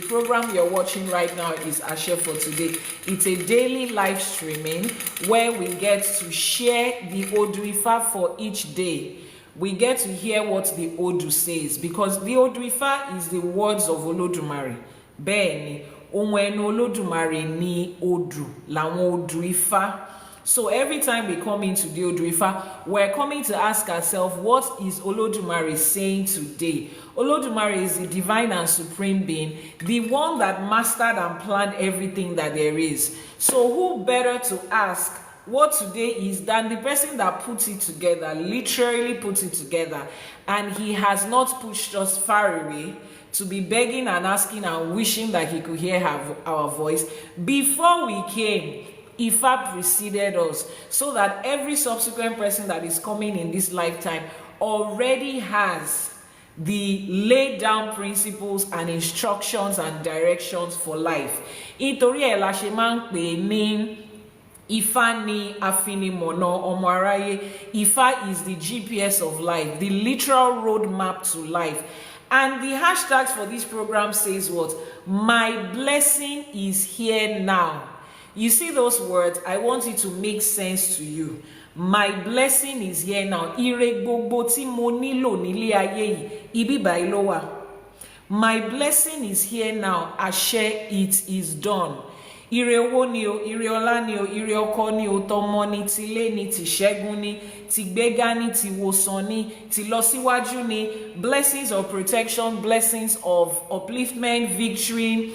program you're watching right now is Ashe for Today. It's a daily live streaming where we get to share the Odù Ifá for each day. We get to hear what the Odù says, because the Odù Ifá is the words of Olódùmarè. Bẹ́ẹ̀ni, ohun ẹnu Olódùmarè ni Odù, làwọn Odù Ifá. So every time we come into the Odù Ifá, we're coming to ask ourselves, what is Olódùmarè saying today? Olódùmarè is the divine and supreme being, the one that mastered and planned everything that there is. So who better to ask what today is than the person that puts it together, literally puts it together, and he has not pushed us far away to be begging and asking and wishing that he could hear our voice. Before we came, Ifá preceded us, so that every subsequent person that is coming in this lifetime already has the laid down principles and instructions and directions for life. Nítorí ẹ̀ la ṣe máa ń pè ní Ifá ni afinimọ̀nà ọmọ aráyé. Ifá is the GPS of life, the literal roadmap to life. And the hashtags for this program says what? My blessing is here now. You see those words? I want it to make sense to you. My blessing is here now. Ire gbogbo tí mo nílò nílé ayé yìí, ibi báyìí ló wà. My blessing is here now. Àṣẹ, it is done. Ire owó ni o, ire ọlá ni o, ire ọkọ ni o, tọmọ ni, tilé ni, tìṣẹ́gun ni, tìgbéga ni, tìwòsàn ni, tìlọsíwájú ni. Blessings of protection, blessings of upliftment, victory,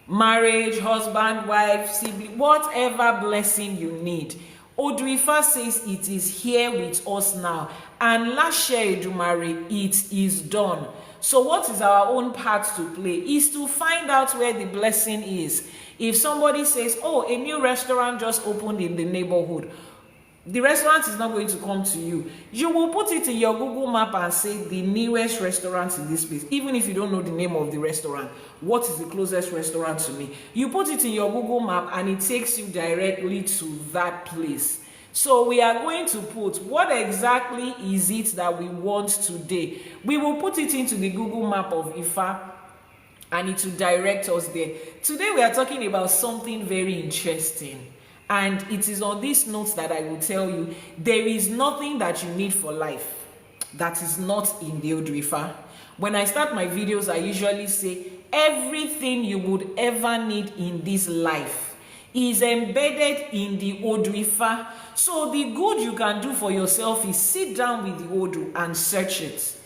marriage, husband, wife, sibling, whatever blessing you need. Odù Ifá says it is here with us now, and láṣẹ Èdùmàrè, it is done. So what is our own part to play is to find out where the blessing is. If somebody says, oh, a new restaurant just opened in the neighborhood, the restaurant is not going to come to you. You will put it in your Google map and say the nearest restaurant in this place. Even if you don't know the name of the restaurant, what is the closest restaurant to me? You put it in your Google map and it takes you directly to that place. So we are going to put what exactly is it that we want today. We will put it into the Google map of Ifá and it will direct us there. Today we are talking about something very interesting. And it is on these notes that I will tell you, there is nothing that you need for life that is not in the Odù Ifá. When I start my videos, I usually say everything you would ever need in this life is embedded in the Odù Ifá. So the good you can do for yourself is sit down with the Odù and search it.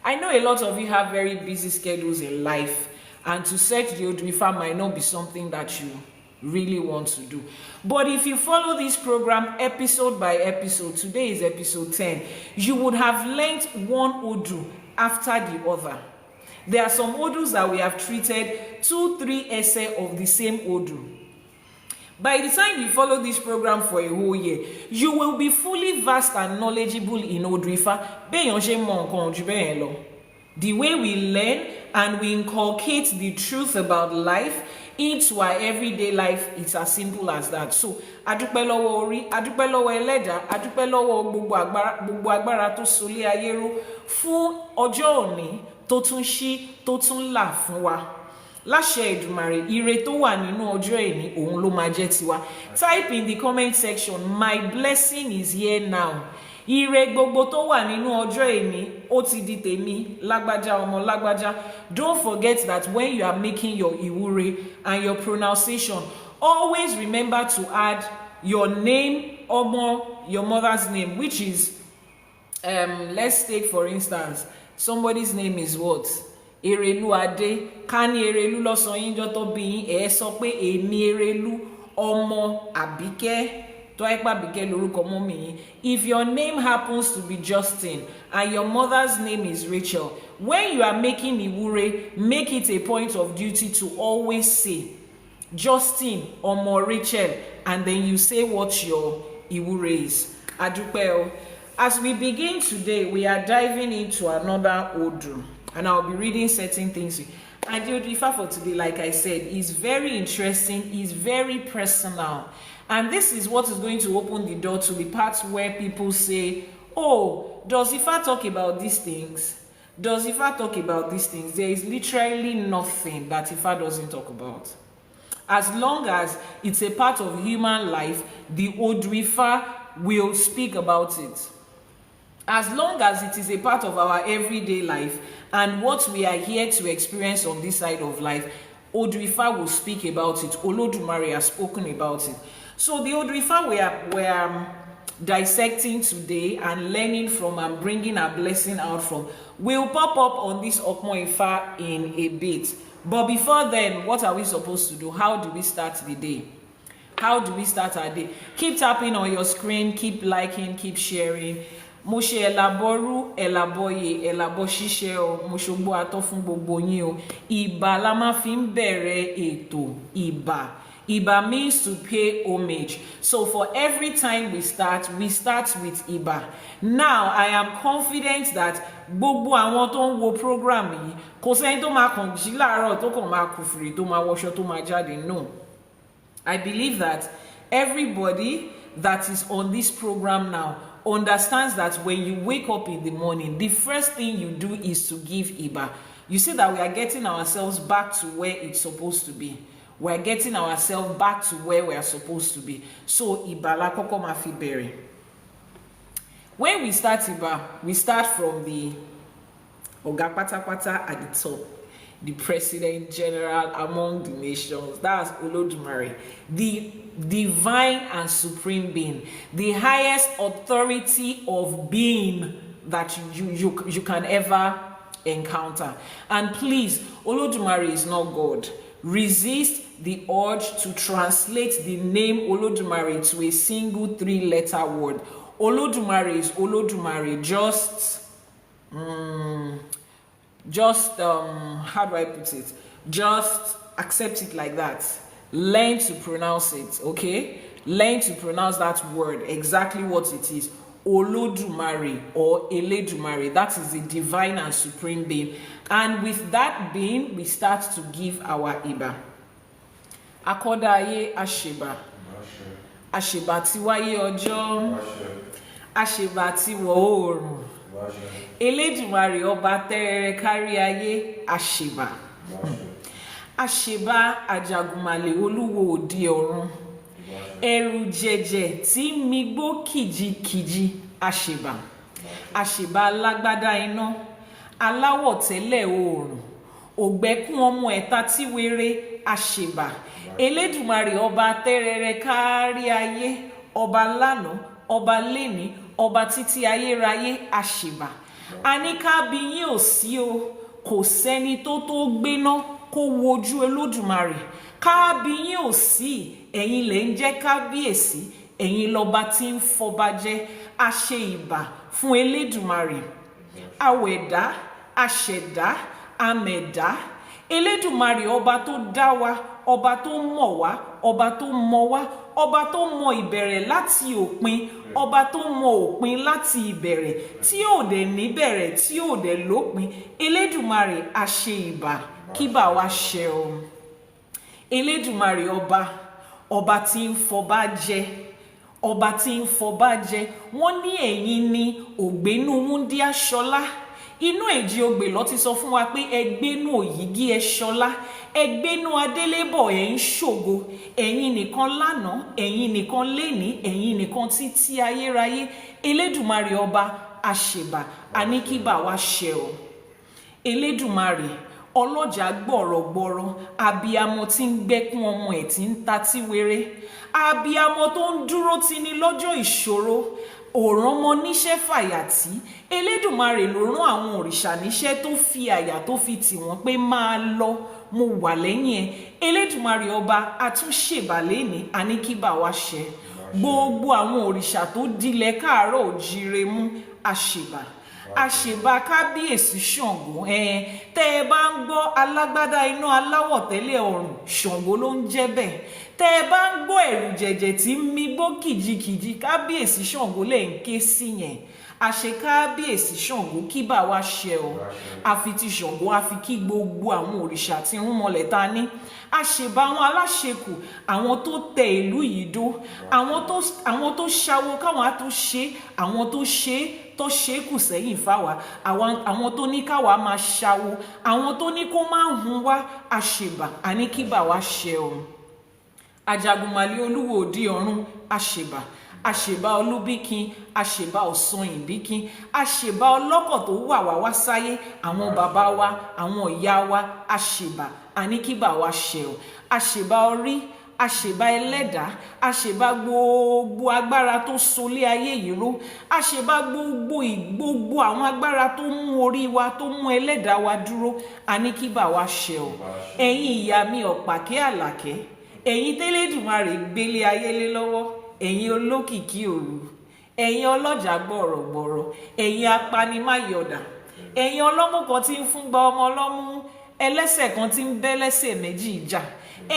I know a lot of you have very busy schedules in life, and to search the Odù Ifá might not be something that you really want to do. But if you follow this program episode by episode, today is episode 10, you would have learned one Odù after the other. There are some Odus that we have treated 2-3 essays of the same Odù. By the time you follow this program for a whole year, you will be fully versed and knowledgeable in Odù Ifá. The way we learn and we inculcate the truth about life into our everyday life, it's as simple as that. So adúpẹ́ lọ́wọ́ orí, adúpẹ́ lọ́wọ́ ẹlẹ́dàá, adúpẹ́ lọ́wọ́ gbogbo agbára tó solé ayé ró fún ọjọ́ òní tó tún ṣí tó tún là fún wa. Láṣẹ Èdùmàrè, ire tó wà nínú ọjọ́ èní òun ló máa jẹ́ tiwa. Type in the comment section, my blessing is here now. Ire gbogbo tó wà nínú ọjọ́ èní ó ti di tèmi, lágbájá ọmọ lágbájá. Don't forget that when you are making your ìwúre and your pronunciation, always remember to add your name, ọmọ, your mother's name, which is let's take for instance, somebody's name is what? Erelu Ade. Kani Erelu lọ́sàn yín jọ́ tó bí yín, ẹ sọ pé èmi Erelu ọmọ Àbíkẹ́. If your name happens to be Justin and your mother's name is Rachel, when you are making Iwure, make it a point of duty to always say Justin or more Rachel, and then you say what your Iwure is. Adúpẹ́. As we begin today, we are diving into another Odù, and I'll be reading certain things. And the Odù Ifá for today, like I said, is very interesting, is very personal. And this is what is going to open the door to the parts where people say, oh, does Ifá talk about these things? Does Ifa talk about these things? There is literally nothing that Ifa doesn't talk about. As long as it's a part of human life, the Odù Ifá will speak about it. As long as it is a part of our everyday life and what we are here to experience on this side of life, Odù Ifá will speak about it. Olódùmarè has spoken about it. So the Odù Ifá we are dissecting today and learning from and bringing a blessing out from will pop up on this Okmo Ifá in a bit. But before then, what are we supposed to do? How do we start the day? How do we start our day? Keep tapping on your screen, keep liking, keep sharing. Mo ṣe elaboru, elaboye, elabo ṣíṣe o, mo ṣogbo ato fún gbogbo yín o. Ìbà la máa fi ń bẹ̀rẹ̀ ètò, ìbà. Ìbà means to pay homage. So for every time we start with Ìbà. Now I am confident that gbogbo àwọn tó ń wo program yìí kò sẹ́ni tó máa kàn jí láàárọ̀ tó kàn máa kùfìrì tó máa wọṣọ tó máa jáde. No. I believe that everybody that is on this program now understands that when you wake up in the morning, the first thing you do is to give Ìbà. You see that we are getting ourselves back to where it's supposed to be. We are getting ourselves back to where we are supposed to be. So Ìbà la kọ́kọ́ máa fi bẹ̀rẹ̀. When we start Ìbà, we start from the Ọ̀gá pátápátá at the top, the President General among the nations. That's Olódùmarè, the divine and supreme being, the highest authority of being that you can ever encounter. And please, Olódùmarè is not God. Resist the urge to translate the name Olódùmarè to a single 3-letter word. Olódùmarè is Olódùmarè. How do I put it? Just accept it like that. Learn to pronounce it, okay? Learn to pronounce that word exactly what it is. Olódùmarè or Elédùmarè. That is the divine and supreme being. And with that being, we start to give our Ìbà. Akọ́dá ayé àṣèbà. Àṣèbà tí wáyé ọjọ́. Àṣèbà tí wọ̀ oòrùn. Elédùmarè ọba tẹ́rẹrẹ kárí ayé àṣèbà. Àṣèbà àjàgùnmàlè olúwo òde ọ̀run. Ẹ̀rù jẹ̀jẹ̀ tí migbó kìjikìji àṣèbà. Àṣèbà alágbádá iná. Aláwọ̀ tẹ́lẹ̀ oòrùn. Ògbẹ́kún ọmọ ẹ̀ta tí wéré àṣèbà. Elédùmarè ọba tẹ́rẹrẹ kárí ayé. Ọba lánàá, ọba lénìí, ọba títí ayérayé àṣèbà. Àníká bí yín ò sí o, kò sẹ́ni tó gbéná kó wojú Olódùmarè. Kábíyín ò sí, ẹ̀yin lẹ ń jẹ́ kábíyèsí, ẹ̀yin lọba tí ń fọba jẹ. A ṣe ìbà fún Elédùmarè. Àwẹ̀dá, àṣẹ̀dá, àmẹ̀dá. Elédùmarè ọba tó dá wa, ọba tó mọ̀ wá, ọba tó mọ̀ wá, ọba tó mọ̀ ìbẹ̀rẹ̀ láti òpin, ọba tó mọ̀ òpin láti ìbẹ̀rẹ̀, tí ò dẹ̀ níbẹ̀rẹ̀, tí ò dẹ̀ lópin. Elédùmarè a ṣe ìbà, kíbà wa ṣẹ o. Elédùmarè ọba tí ń fọba jẹ, ọba tí ń fọba jẹ. Wọ́n ní ẹ̀yin ni ògbénú wúndíá ṣọlá. Inú èjì ogbè ló ti sọ fún wa pé ẹgbẹ́nú òyìgí ẹ ṣọlá, ẹgbẹ́nú adélébọ̀ ẹ ń ṣògo. Ẹ̀yin nìkan lánàá, ẹ̀yin nìkan lénìí, ẹ̀yin nìkan títí ayérayé. Elédùmarè ọba àṣèbà, àníkíbà wa ṣẹ o. Elédùmarè ọlọ́jà gbọ̀rọ̀gbọ̀rọ̀, abiyamọ tí ń gbẹ́kún ọmọ ẹ̀ tí ń tatí wéré, abiyamọ tó ń dúró tì ní lọ́jọ́ ìṣòro, òràn mọ níṣẹ́ fàyàtì. Elédùmarè ló rán àwọn òrìṣà níṣẹ́ tó fi àyà tó fi tì wọ́n pé máa lọ, mo wà lẹ́yìn ẹ. Elédùmarè ọba àtúnṣèbàlẹ́ ní àníkíbà wa ṣẹ. Gbogbo àwọn òrìṣà tó dilẹ̀ káàárọ̀ òjíire mú àṣèbà. Àṣèbà kábíyèsí Ṣàngó. Tẹ́ ẹ bá ń gbọ́ alágbádá iná aláwọ̀ tẹ́lẹ̀ ọ̀run, Ṣàngó ló ń jẹ́ bẹ́ẹ̀. Tẹ́ ẹ bá ń gbọ́ ẹ̀rù jẹ̀jẹ̀ tí ń migbó kìjikìji, kábíyèsí Ṣàngó lè ń ké sí yẹn. àṣekábíyèsí Ṣàngó kí bá wa ṣe o àfi ti Ṣàngó àfi kí gbogbo àwọn òrìṣà tí ń mọlẹ̀ ta ní àṣebà àwọn aláṣekù àwọn tó tẹ ìlú yìí dó àwọn tó ṣàwó káwọn á tó ṣe àwọn tó ṣe kù sẹ́yìn fáwa àwọn tó ní káwa máa ṣàwó àwọn tó ní kó máa hun wá àṣebà àní kí bá wa ṣe o ajagunmalè olúwo òdì ọ̀run àṣebà àṣebà olúbíkin àṣebà ọ̀sán ìbíkin àṣebà ọlọ́kọ̀ tó wà sáyé àwọn bàbá wa àwọn ìyá wa àṣebà àníkíbà wa ṣe o àṣebà orí àṣebà ẹlẹ́dàá àṣebà gbogbo agbára tó solé ayé yìí ró àṣebà gbogbo àwọn agbára tó mú orí wa tó mú ẹlẹ́dàá wa dúró àníkíbà wa ṣe o ẹ̀yin ìyá mi ọ̀pàkẹ́ àlàkẹ́ ẹ̀yin tẹ́lẹ̀dùmarè gbélé ayé lé lọ́wọ́ ẹ̀yin olókìkí òru ẹ̀yin ọlọ́jà gbọ̀rọ̀gbọ̀rọ̀ ẹ̀yin apanimáyọ̀dà ẹ̀yin ọlọ́mú kan tí ń fún gba ọmọ ọlọ́mú ẹlẹ́sẹ̀ kan tí ń bẹ́ lẹ́sẹ̀ méjì ìjà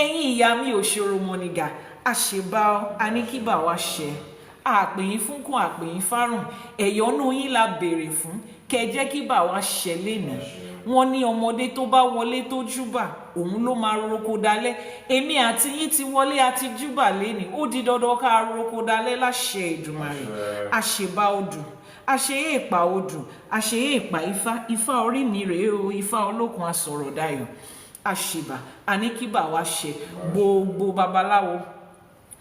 ẹ̀yin ìyá mi òṣòro mọ̀nìgà àṣebà àníkíbà wa ṣe àpèyìn fúnkún àpèyìn fárùn ẹ̀yọ́nú yín la béèrè fún kẹ́ jẹ́ kí bá wa ṣẹ lénìí wọ́n ní ọmọdé tó bá wọlé tó júbà òun ló máa roko dalẹ̀ èmi àti yín ti wọlé àti júbà lénìí ó di dandan ká roko dalẹ̀ láṣẹ Èdùmàrè àṣebà odù àṣeyé ìpà odù àṣeyé ìpà ifá orí mi rèé o ifá olókun asọ̀rọ̀ dayọ̀ àṣebà àníkíbà wa ṣe gbogbo babaláwo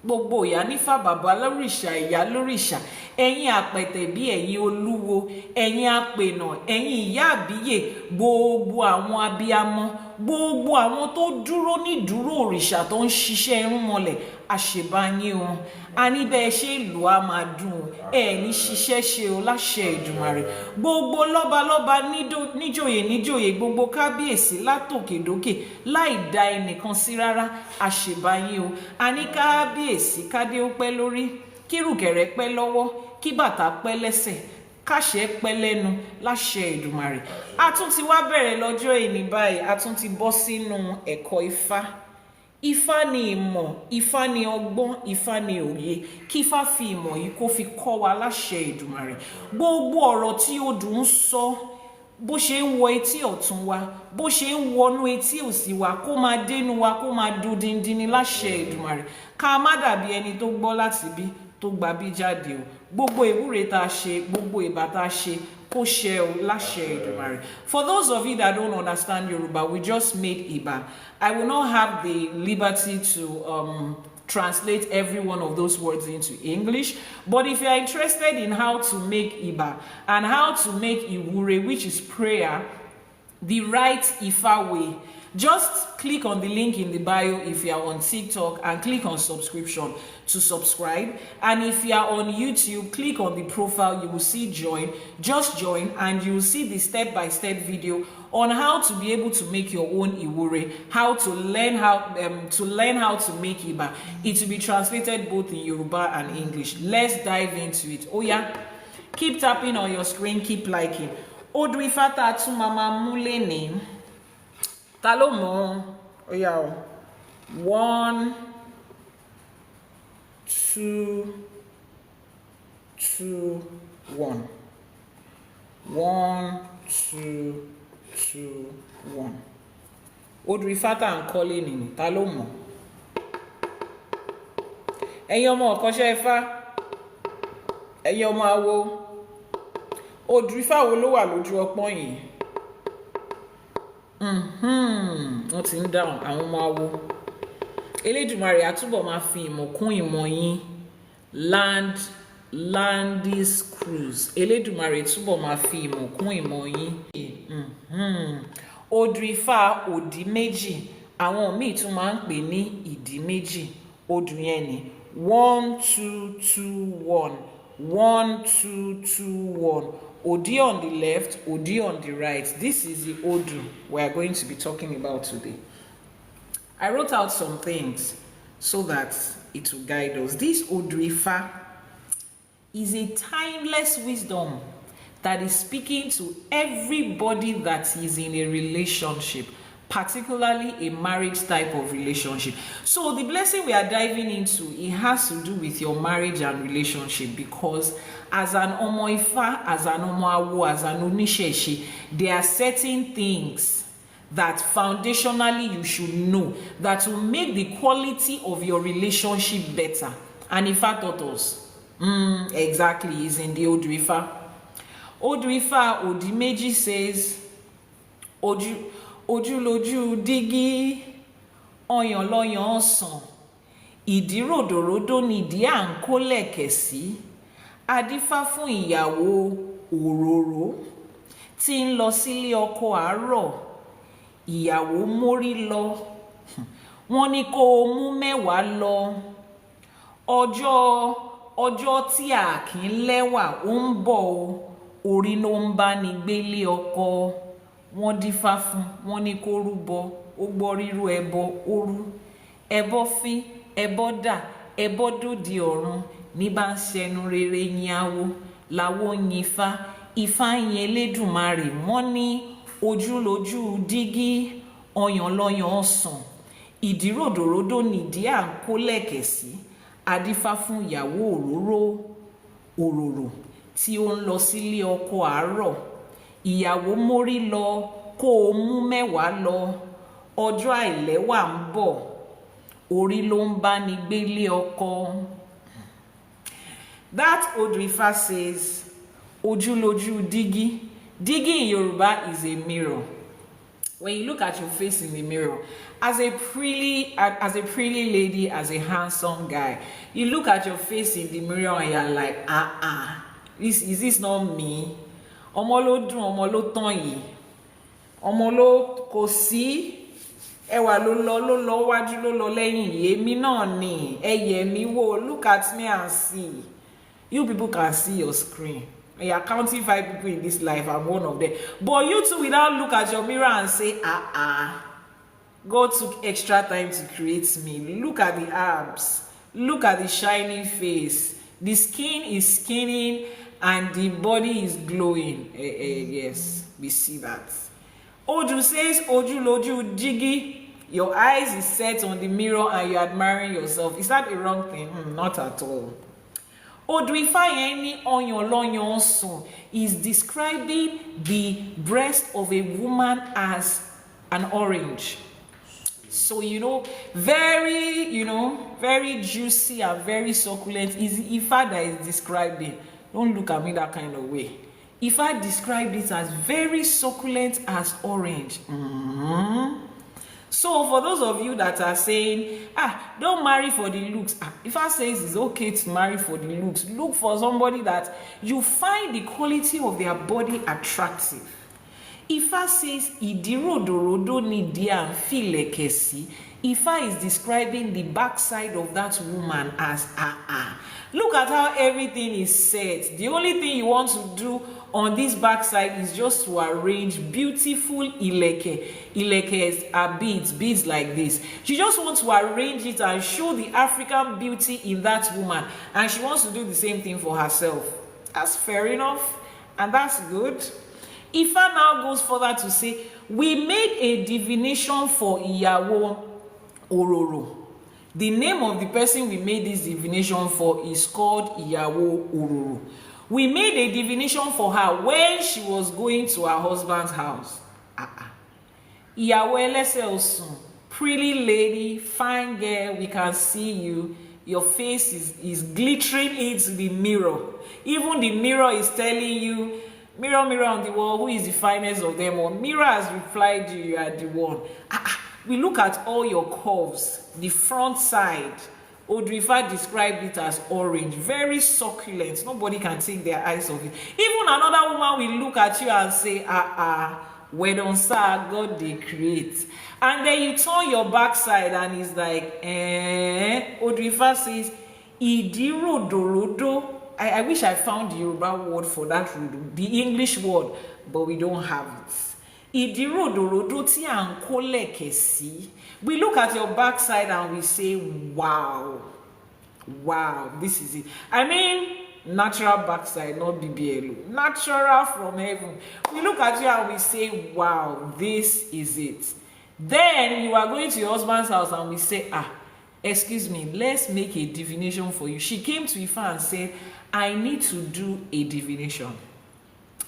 gbogbo Ìyánífá bàbá lórìṣà ìyá lórìṣà ẹ̀yin àpẹ̀tẹ̀ bí ẹ̀yin olúwo ẹ̀yin apènà ẹ̀yin ìyá àbíyè gbogbo àwọn abiyamọ gbogbo àwọn tó dúró nídúró òrìṣà tó ń ṣiṣẹ́ irúnmọlẹ̀ àṣebà yín o a ní bẹ́ẹ̀ ṣe ìlú a máa dùn ẹ̀ ní ṣiṣẹ́ ṣe o láṣẹ Èdùmàrè gbogbo lọ́balọ́ba níjòyè gbogbo kábíyèsí látòkèdókè láì dá ẹnìkan sí rárá àṣebà yín o a ní kábíyèsí kádé ó pẹ́ lórí kírùkẹ̀rẹ̀ pẹ́ lọ́wọ́ kí bàtà pẹ́ lẹ́sẹ̀ káṣẹ pẹ́ lẹ́nu láṣẹ Èdùmàrè a tún ti wá bẹ̀rẹ̀ lọ́jọ́ ìní báyìí a tún ti bọ́ sínú ẹ̀kọ́ Ifá Ifá ni ìmọ̀ Ifá ni ọgbọ́n Ifá ni òye kí Ifá fi ìmọ̀ yìí kó fi kọ́ wa láṣẹ Èdùmàrè gbogbo ọ̀rọ̀ tí odù ń sọ bó ṣe ń wọ etí ọ̀tún wa bó ṣe ń wọnú etí òsì wa kó máa dénú wa kó máa dún dindin láṣẹ Èdùmàrè ká má dàbí ẹni tó gbọ́ láti bí tó gba bí jáde o gbogbo ìwúre tá a ṣe gbogbo ìbà tá a ṣe kó ṣe o láṣẹ Èdùmàrè. For those of you that don't understand Yoruba, we just made Iba. I will not have the liberty to translate every one of those words into English, but if you are interested in how to make Iba and how to make Iwure, which is prayer, the right Ifa way, just click on the link in the bio if you are on TikTok and click on subscription to subscribe. And if you are on YouTube, click on the profile, you will see join. Just join and you will see the step-by-step video on how to be able to make your own Iwure, how to learn how to make Iba. It will be translated both in Yoruba and English. Let's dive into it. Oh yeah, keep tapping on your screen, keep liking. Odù Ifá tá tún mama mule name. Ta ló mọ̀? Ó yá o. 1 2 2 1. 1 2 2 1. Odù Ifá tá ń kọ́lé nìyí. Ta ló mọ̀? Ẹ̀yin ọmọ ọ̀kọ́ṣẹ́ Ifá. Ẹ̀yin ọmọ awo. Odù Ifá wo ló wà lójú ọpọ́n yìí? Wọ́n ti ń dáhùn àwọn ọmọ awo. Elédùmarè àtúbọ̀ máa fi ìmọ̀ kún ìmọ̀ yín. Landis cruise. Elédùmarè túbọ̀ máa fi ìmọ̀ kún ìmọ̀ yín. Odù Ifá òdí méjì. Àwọn míì tún máa ń pè ní ìdí méjì. Odù yẹn ni 1 2 2 1. 1 2 2 1. Odi on the left, Odi on the right. This is the Odu we are going to be talking about today. I wrote out some things so that it will guide us. This Odù Ifá is a timeless wisdom that is speaking to everybody that is in a relationship. particularly a marriage type of relationship. So the blessing we are diving into, it has to do with your marriage and relationship, because as an Omo Ifa, as an Omo Awo, as an Onisheshi, there are certain things that foundationally you should know that will make the quality of your relationship better. And Ifa taught us. Exactly, is in the Odù Ifá. Odù Ifá, Odi Meji says, Ojú lójú dígí, ọyàn lọ́yàn sàn, ìdí ròdòròdò nìdí à ń kó lẹ̀kẹ̀ sí, adífá fún ìyàwó òróró tí ń lọ sílé ọkọ àárọ̀, ìyàwó mórí lọ, wọ́n ní kó o mú mẹ́wàá lọ, ọjọ́ tí a kì í lẹ́wà ó ń bọ̀ o, orí ló ń bá ní gbélé ọkọ. Wọ́n dífá fún, wọ́n ní kó rúbọ, ó gbọ́ rírú ẹbọ ó rú, ẹbọ fín, ẹbọ dà, ẹbọ dòdì ọ̀run, ní bá ń ṣẹnu rere yin awo, láwo yin Ifá, Ifá yin Elédùmarè. Wọ́n ní ojú lójú dígí, ọyàn lọ́yàn sàn, ìdí ròdòròdò nìdí à ń kó lẹ̀kẹ̀ sí, adífá fún ìyàwó òróró tí ó ń lọ sílé ọkọ àárọ̀, ìyàwó mórí lọ, kó o mú mẹ́wàá lọ, ọjọ́ àìlẹ́wà ń bọ̀, orí ló ń bá ní gbélé ọkọ. That Odù Ifá says, ojú lójú dígí. Dígí in Yoruba is a mirror. When you look at your face in the mirror, as a pretty lady, as a handsome guy, you look at your face in the mirror and you're like, is this not me? Ọmọ ló dùn, ọmọ ló tán yìí, ọmọ ló kò sí, ẹwà ló lọ wájú ló lọ lẹ́yìn yìí, èmi náà ni, ẹyẹ mi wò, look at me and see. You people can see your screen. And you're counting 5 people in this life, I'm one of them. But you too, without look at your mirror and say, God took extra time to create me. Look at the abs, look at the shining face, the skin is skinning, and the body is glowing. Yes, we see that. Odu says, Oju loju jiggy. Your eyes is set on the mirror and you're admiring yourself. Is that a wrong thing? Not at all. Odù Ifá yẹn ọyàn lọ́yàn sàn is describing the breast of a woman as an orange. So, very juicy and very succulent is Ifá that is describing. Don't look at me that kind of way. Ifá described it as very succulent as orange. So for those of you that are saying, don't marry for the looks, Ifá says it's okay to marry for the looks. Look for somebody that you find the quality of their body attractive. Ifá says, ìdí ròdòròdò nìdí à ń fi lẹ̀kẹ̀ sí. Ifá is describing the backside of that woman as Look at how everything is set. The only thing you want to do on this backside is just to arrange beautiful ileke. Ilekes are beads like this. She just wants to arrange it and show the African beauty in that woman. And she wants to do the same thing for herself. That's fair enough. And that's good. Ifá now goes further to say, we made a divination for Ìyàwó Òróró. The name of the person we made this divination for is called Ìyàwó Òróró. We made a divination for her when she was going to her husband's house. Ìyàwó Ẹlẹ́sẹ̀ Ọ̀sùn, pretty lady, fine girl, we can see you. Your face is glittering into the mirror. Even the mirror is telling you, mirror, mirror on the wall, who is the finest of them all? Mirror has replied you, you are the one. We look at all your curves, the front side. Odù Ifá described it as orange, very succulent. Nobody can take their eyes off it. Even another woman will look at you and say, well done, sir, God they create. And then you turn your backside and it's like, Odù Ifá says, ìdí ròdòròdò. I wish I found the Yoruba word for that, the English word, but we don't have it. Ìdí ròdòròdò tí à ń kó lẹ̀kẹ̀ sí. We look at your backside and we say, wow, this is it. I mean, natural backside, not BBLO. Natural from heaven. We look at you and we say, wow, this is it. Then you are going to your husband's house and we say, excuse me, let's make a divination for you. She came to Ifa and said, I need to do a divination.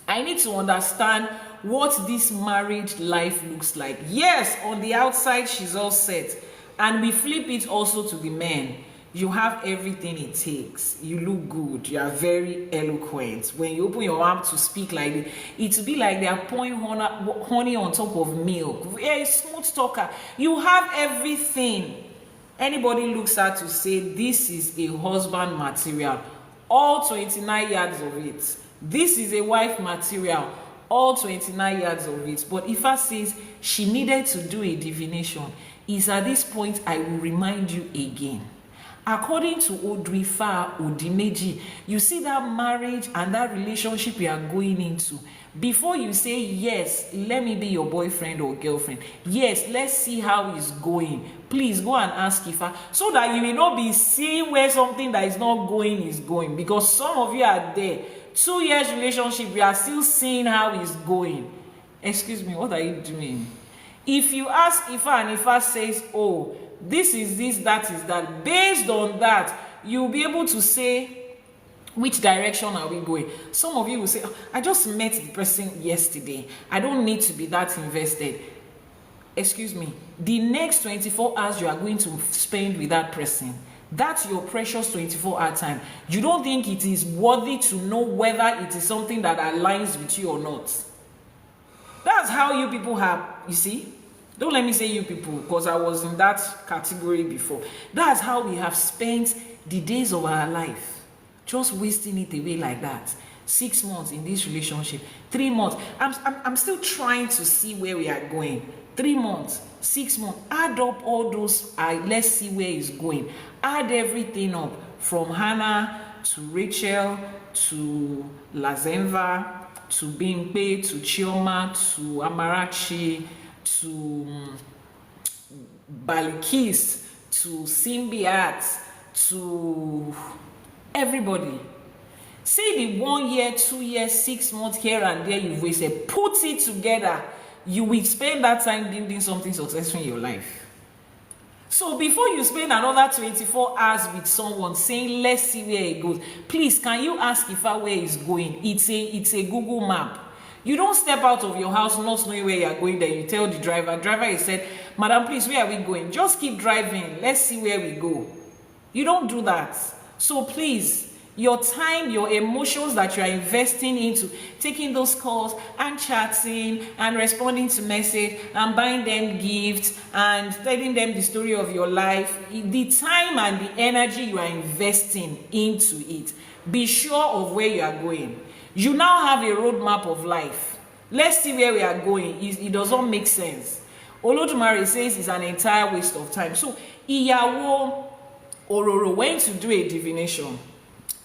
I need to understand what this married life looks like. Yes, on the outside, she's all set. And we flip it also to the men. You have everything it takes. You look good. You are very eloquent. When you open your mouth to speak like this, it will be like they are pouring honey on top of milk. You're a smooth talker. You have everything. Anybody looks at to say, this is a husband material. All 29 yards of it. This is a wife material, all 29 yards of it. But Ifa says she needed to do a divination. Is at this point I will remind you again. According to Odù Ifá, ODÍ MEJì, you see that marriage and that relationship you are going into. Before you say, yes, let me be your boyfriend or girlfriend. Yes, let's see how it's going. Please go and ask Ifa so that you will not be seeing where something that is not going is going. Because some of you are there. 2 years relationship, we are still seeing how it's going. Excuse me, what are you doing? If you ask Ifa and Ifa says, oh, this is this, that is that, based on that, you'll be able to say, which direction are we going? Some of you will say, oh, I just met the person yesterday. I don't need to be that invested. Excuse me, the next 24 hours you are going to spend with that person, that's your precious 24-hour time. You don't think it is worthy to know whether it is something that aligns with you or not. That's how you people have, you see. Don't let me say you people, because I was in that category before. That's how we have spent the days of our life. Just wasting it away like that. 6 months in this relationship. 3 months. I'm still trying to see where we are going. 3 months. 6 months. Add up all those. Let's see where it's going. Add everything up. From Hannah to Rachel to Lazemva to Bimpe to Chioma to Amarachi to Balikis to Simbiat to everybody. See the 1 year, 2 years, 6 months here and there you've wasted. Put it together. You will spend that time building something successful in your life. So before you spend another 24 hours with someone saying, let's see where it goes, please, can you ask Ifa where it's going? It's a Google map. You don't step out of your house not knowing where you're going, then you tell the driver. Driver, he said, madam, please, where are we going? Just keep driving. Let's see where we go. You don't do that. So please, your time, your emotions that you are investing into taking those calls and chatting and responding to message and buying them gifts and telling them the story of your life, the time and the energy you are investing into it, be sure of where you are going. You now have a roadmap of life. Let's see where we are going. It does not make sense. Olodumare says it's an entire waste of time. So Iyawo Ororo went to do a divination.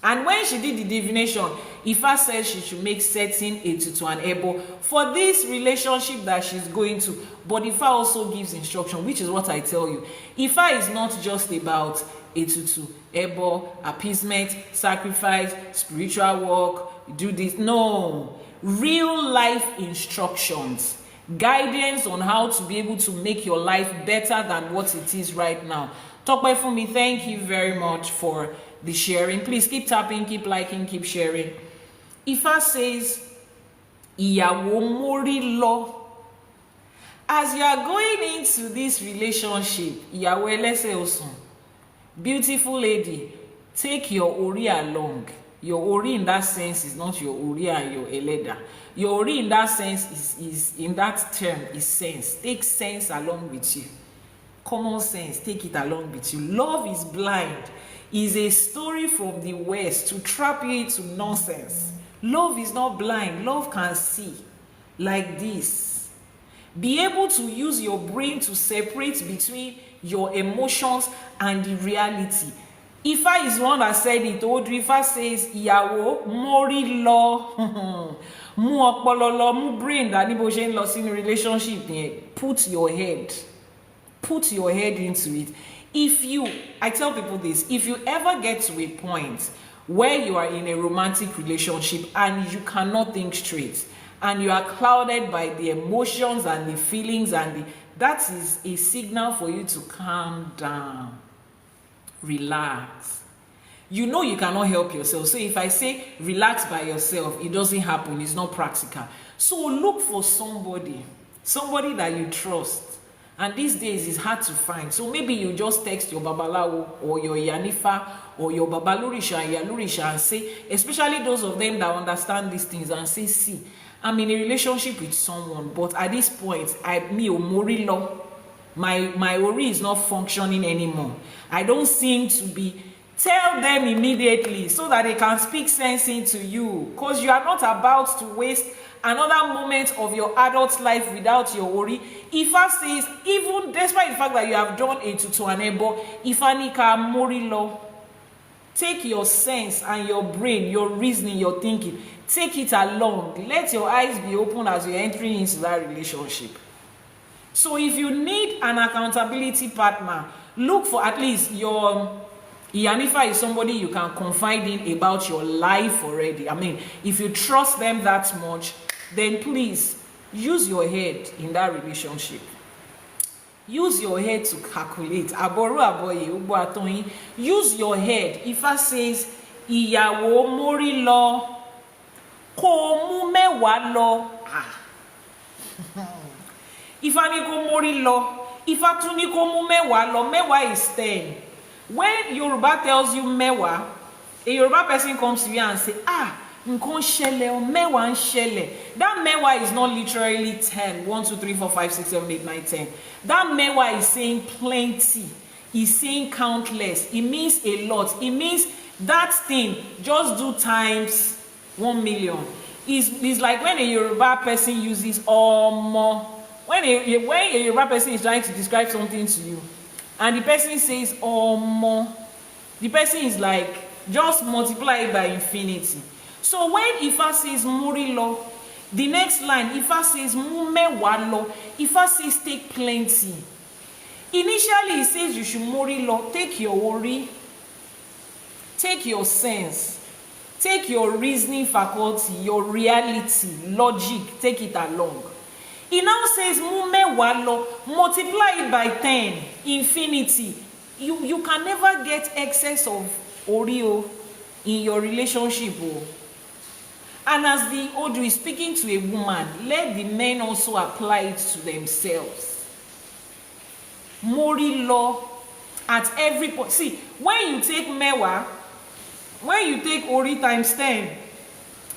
And when she did the divination, Ifa said she should make certain etutu and ebo for this relationship that she's going to. But Ifa also gives instruction, which is what I tell you. Ifa is not just about etutu, ebo, appeasement, sacrifice, spiritual work, do this. No. Real life instructions. Guidance on how to be able to make your life better than what it is right now. Tokpe Fumi, thank you very much for the sharing. Please keep tapping, keep liking, keep sharing. Ifa says, Ìyàwó mórí lọ. As you are going into this relationship, Ìyàwó ẹlẹ́sẹ̀ osùn, beautiful lady, take your ori along. Your ori in that sense is not your ori and your eleda. Your ori in that sense is in that term is sense. Take sense along with you. Common sense, take it along with you. Love is blind. Is a story from the West to trap you into nonsense. Love is not blind. Love can see like this. Be able to use your brain to separate between your emotions and the reality. Ifa is one that said it. Odù Ifá says, Ìyàwó mórí lọ. Mú ọpọlọ lọ, mú brain dání bó ṣe ń lọ sínú relationship yẹn. Put your head into it. I tell people this, if you ever get to a point where you are in a romantic relationship and you cannot think straight and you are clouded by the emotions and the feelings and that is a signal for you to calm down, relax. You know you cannot help yourself. So if I say relax by yourself, it doesn't happen. It's not practical. So look for somebody that you trust. And these days it's hard to find. So maybe you just text your babalawo or your Iyanifa or your babalurisha and yalurisha and say, especially those of them that understand these things, and say, see, I'm in a relationship with someone, but at this point, my ori is not functioning anymore. I don't seem to be. Tell them immediately so that they can speak sense into you, because you are not about to waste another moment of your adult life without your ori. Ifa says, even despite the fact that you have done a tutuanebo, Ifanika morilo. Take your sense and your brain, your reasoning, your thinking, take it along. Let your eyes be open as you're entering into that relationship. So if you need an accountability partner, look for at least your Iyanifa is somebody you can confide in about your life already. I mean, if you trust them that much, then please use your head in that relationship. Use your head to calculate. Use your head. Ifa says, Ìyàwó mórí lọ, kó mú mẹ́wàá lọ. Ifa ní kó mórí lọ. Ifa tún ní kó mú mẹ́wàá lọ. Mẹ́wàá is 10. When Yoruba tells you mewa, a Yoruba person comes to you and say, nǹkan ṣẹlẹ̀ o, mẹ́wàá ń ṣẹlẹ̀. That mewa is not literally 10. 1, 2, 3, 4, 5, 6, 7, 8, 9, 10. That mewa is saying plenty. It's saying countless. It means a lot. It means that thing, just do times 1 million. It's like when a Yoruba person uses omo. When a Yoruba person is trying to describe something to you, and the person says omo, the person is like, just multiply it by infinity. So when Ifa says murilo, the next line, Ifa says mumewalo, Ifa says take plenty. Initially it says you should murilo, take your worry, take your sense, take your reasoning faculty, your reality, logic, take it along. It now says mumewalo, multiply it by 10, infinity. You can never get excess of Oreo in your relationship. And as the Odù is speaking to a woman, let the men also apply it to themselves. Mori law at every point. See, when you take mewa, when you take Ori times 10,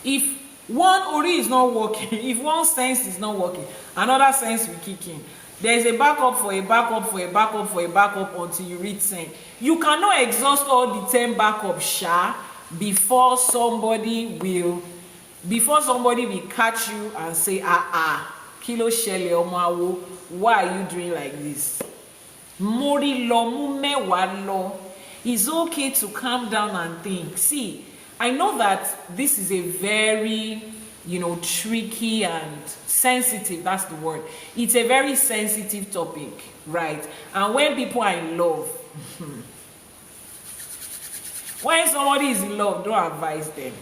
if one Ori is not working, if one sense is not working, another sense will kick in. There is a backup for a backup for a backup for a backup until you reach 10. You cannot exhaust all the 10 backups before somebody will catch you and say, kilo shele omawo, why are you doing like this? Mori lo mumewa lo. It's okay to calm down and think. See, I know that this is a very, tricky and sensitive, that's the word. It's a very sensitive topic, right? And when people are in love, when somebody is in love, don't advise them.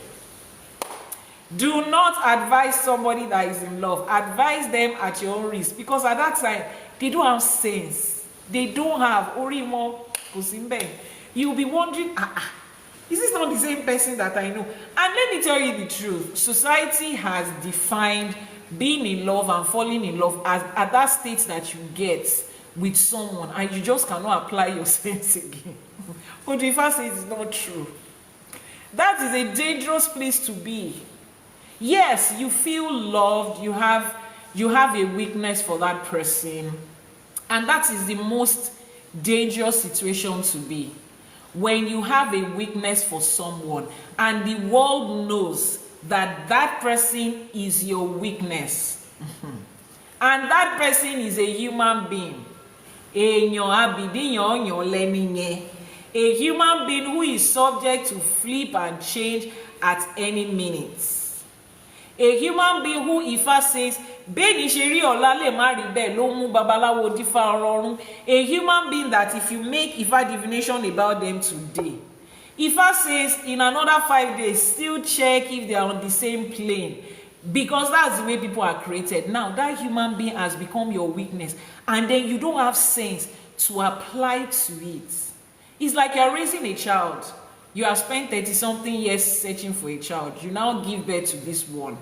Do not advise somebody that is in love. Advise them at your own risk, because at that time, they don't have sense. They don't have Orimo Kusimbe. You'll be wondering, is this not the same person that I know? And let me tell you the truth. Society has defined being in love and falling in love as at that state that you get with someone and you just cannot apply your sense again. Odù Ifá says it's not true. That is a dangerous place to be. Yes, you feel loved, you have a weakness for that person, and that is the most dangerous situation to be. When you have a weakness for someone and the world knows that that person is your weakness, and that person is a human being, a human being who is subject to flip and change at any minute, a human being who Ifá says a human being that if you make Ifá divination about them today, Ifá says in another 5 days, still check if they are on the same plane. Because that's the way people are created. Now that human being has become your weakness, and then you don't have sense to apply to it. It's like you're raising a child. You have spent 30-something years searching for a child. You now give birth to this one.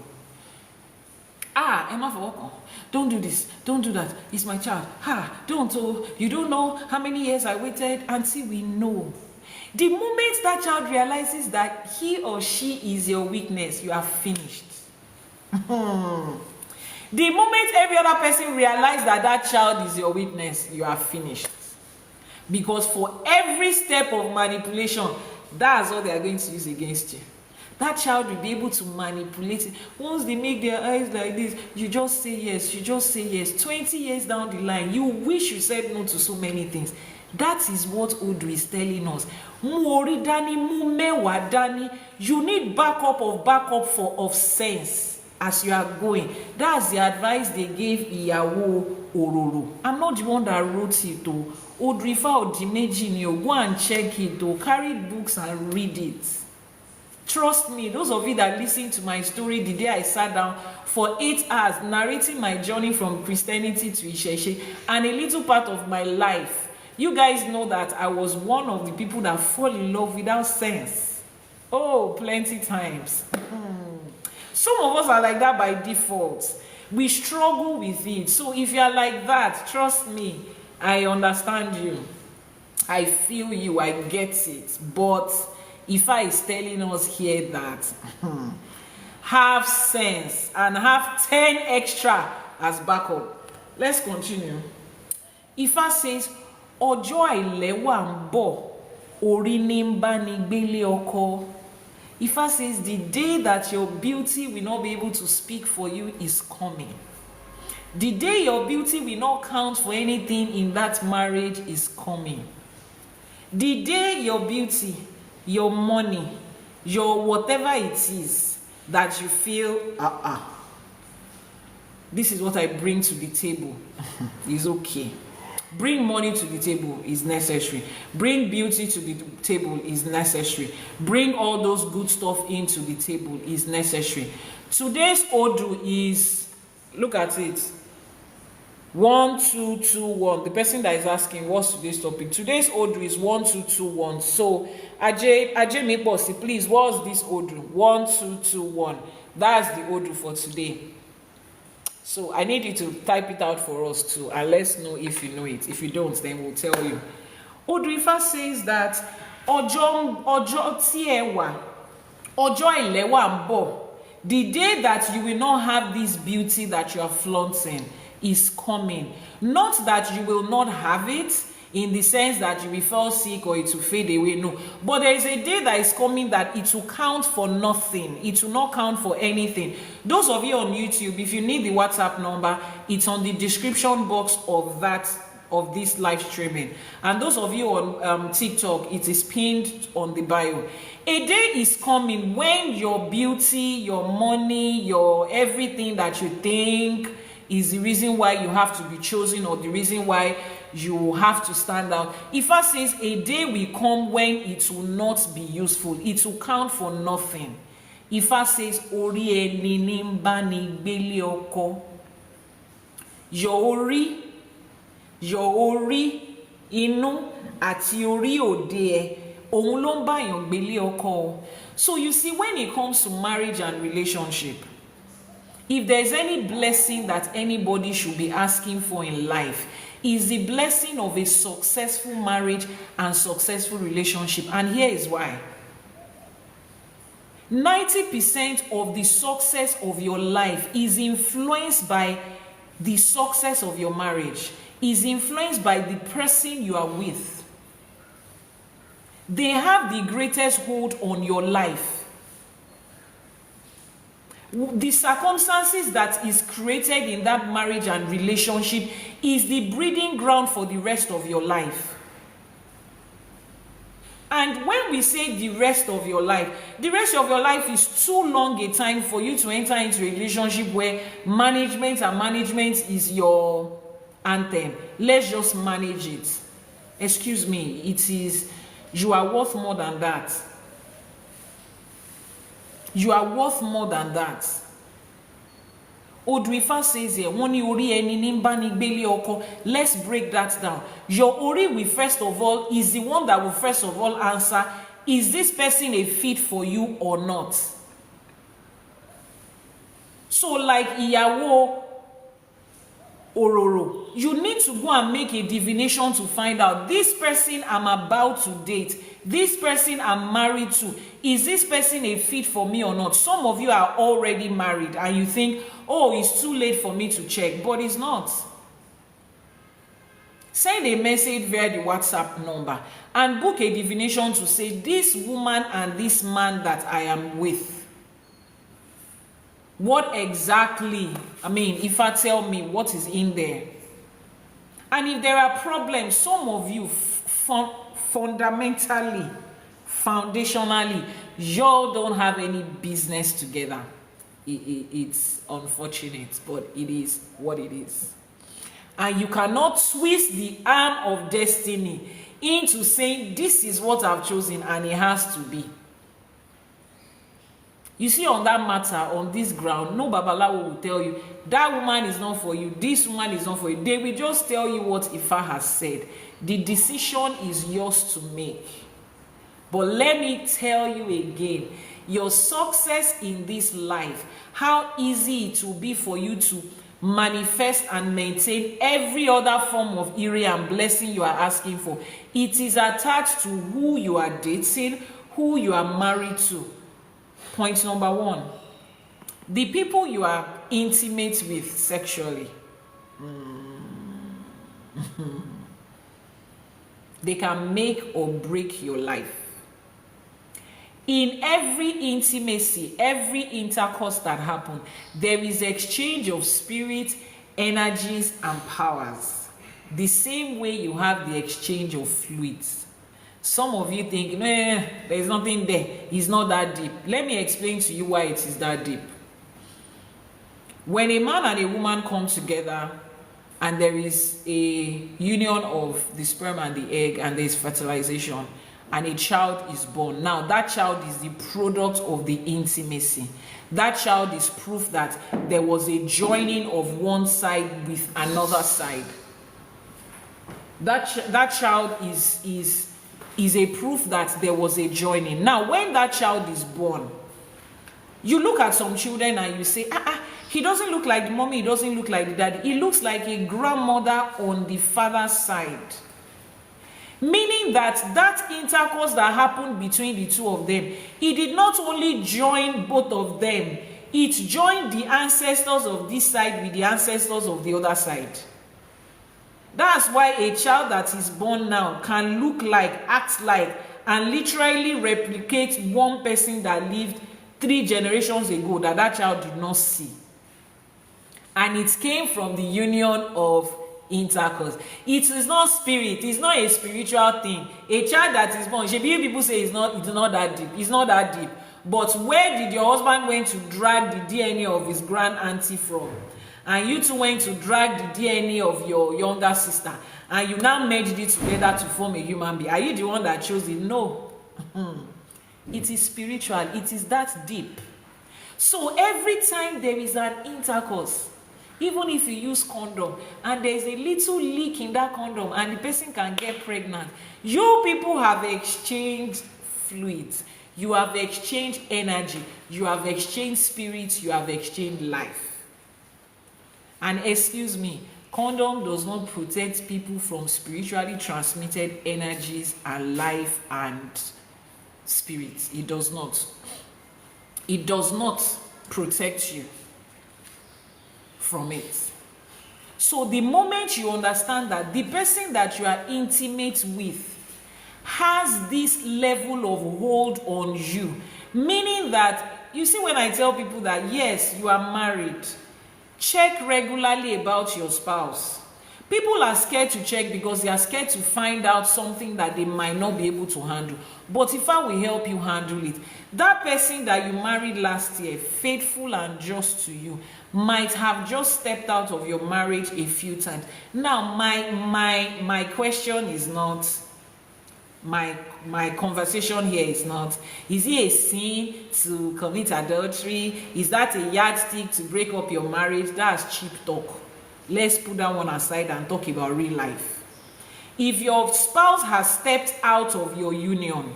Emma for don't do this, don't do that. It's my child. Don't. Oh, you don't know how many years I waited until we know. The moment that child realizes that he or she is your weakness, you are finished. The moment every other person realizes that that child is your weakness, you are finished. Because for every step of manipulation, that's what they are going to use against you. That child will be able to manipulate it. Once they make their eyes like this, you just say yes, you just say yes. 20 years down the line, you wish you said no to so many things. That is what Odù is telling us. Muori dani, mumewa dani. You need backup of sense as you are going. That's the advice they gave Ìyàwó Òróró. I'm not the one that wrote it though. Odù Ifá ODÍ MEJI, go and check it though. Carry books and read it. Trust me, those of you that listen to my story the day I sat down for 8 hours narrating my journey from Christianity to Ìṣẹ̀ṣe and a little part of my life, you guys know that I was one of the people that fall in love without sense. Oh, plenty times. Some of us are like that by default. We struggle with it. So if you are like that, trust me, I understand you. I feel you, I get it. But Ifá is telling us here that have sense and have 10 extra as backup. Let's continue. Ifá says, Ọjọ́ àìlẹ́wà ń bọ̀, orí ní ń bá ní gbélé ọkọ. Ifá says the day that your beauty will not be able to speak for you is coming. The day your beauty will not count for anything in that marriage is coming. The day your beauty, your money, your whatever it is that you feel, this is what I bring to the table, is okay. Bring money to the table is necessary. Bring beauty to the table is necessary. Bring all those good stuff into the table is necessary. Today's Odù is, look at it, 1 2 2 1. The person that is asking what's today's topic, today's Odù is 1 2 2 1. So Ajay Miposi, please, what's this Odù? 1 2 2 1. That's the Odù for today. So I need you to type it out for us too, and let's know if you know it. If you don't, then we'll tell you. Odù Ifá says that Ọjọ́ tí ẹ wà, ọjọ́ àìlẹ́wà ń bọ̀. The day that you will not have this beauty that you are flaunting is coming. Not that you will not have it in the sense that you will fall sick or it will fade away, no. But there is a day that is coming that it will count for nothing. It will not count for anything. Those of you on YouTube, if you need the WhatsApp number, it's on the description box of this live streaming. And those of you on TikTok, it is pinned on the bio. A day is coming when your beauty, your money, your everything that you think is the reason why you have to be chosen or the reason why you have to stand out. Ifá says a day will come when it will not be useful. It will count for nothing. Ifá says, Orí ẹni ní ń bá ní gbélé ọkọ. Your orí inú àti orí òde ẹ, òun ló ń bá yàn gbélé ọkọ. So you see, when it comes to marriage and relationship, if there's any blessing that anybody should be asking for in life, is the blessing of a successful marriage and successful relationship. And here is why. 90% of the success of your life is influenced by the success of your marriage, is influenced by the person you are with. They have the greatest hold on your life. The circumstances that is created in that marriage and relationship is the breeding ground for the rest of your life. And when we say the rest of your life is too long a time for you to enter into a relationship where management is your anthem. Let's just manage it. Excuse me, you are worth more than that. You are worth more than that. Odù Ifá says here, wọ́n ní orí ẹni ní bá ní gbélé ọkọ. Let's break that down. Your ori will first of all is the one that will first of all answer, is this person a fit for you or not? So like ìyàwó Ororo, you need to go and make a divination to find out, this person I'm about to date, this person I'm married to, is this person a fit for me or not? Some of you are already married and you think, oh, it's too late for me to check, but it's not. Send a message via the WhatsApp number and book a divination to say, this woman and this man that I am with, what exactly, if I tell me what is in there. And if there are problems, some of you fundamentally, foundationally, y'all don't have any business together. It's unfortunate, but it is what it is. And you cannot twist the arm of destiny into saying, this is what I've chosen and it has to be. You see, on that matter, on this ground, no Babalawo will tell you, that woman is not for you, this woman is not for you. They will just tell you what Ifa has said. The decision is yours to make. But let me tell you again, your success in this life, how easy it will be for you to manifest and maintain every other form of ire and blessing you are asking for. It is attached to who you are dating, who you are married to. Point number one, the people you are intimate with sexually, they can make or break your life. In every intimacy, every intercourse that happens, there is exchange of spirit, energies, and powers. The same way you have the exchange of fluids. Some of you think, no, there's nothing there. It's not that deep. Let me explain to you why it is that deep. When a man and a woman come together and there is a union of the sperm and the egg and there is fertilization and a child is born. Now that child is the product of the intimacy. That child is proof that there was a joining of one side with another side. That child is a proof that there was a joining. Now, when that child is born, you look at some children and you say, he doesn't look like the mommy, he doesn't look like the daddy. He looks like a grandmother on the father's side. Meaning that intercourse that happened between the two of them, it did not only join both of them, it joined the ancestors of this side with the ancestors of the other side. That's why a child that is born now can look like, act like, and literally replicate one person that lived 3 generations ago that child did not see. And it came from the union of intercourse. It is not spirit, it's not a spiritual thing. A child that is born, people say it's not that deep. It's not that deep. But where did your husband went to drag the DNA of his grand auntie from? And you two went to drag the DNA of your younger sister, and you now merged it together to form a human being. Are you the one that chose it? No. It is spiritual. It is that deep. So every time there is an intercourse, even if you use condom, and there is a little leak in that condom, and the person can get pregnant, you people have exchanged fluids. You have exchanged energy. You have exchanged spirits. You have exchanged life. And excuse me, condom does not protect people from spiritually transmitted energies and life and spirits. It does not. It does not protect you from it. So the moment you understand that the person that you are intimate with has this level of hold on you, meaning that, you see, when I tell people that yes, you are married, check regularly about your spouse. People are scared to check because they are scared to find out something that they might not be able to handle. But if I will help you handle it, that person that you married last year, faithful and just to you, might have just stepped out of your marriage a few times. Now, my question is not, my conversation here is not, is it a sin to commit adultery? Is that a yardstick to break up your marriage? That's cheap talk. Let's put that one aside and talk about real life. If your spouse has stepped out of your union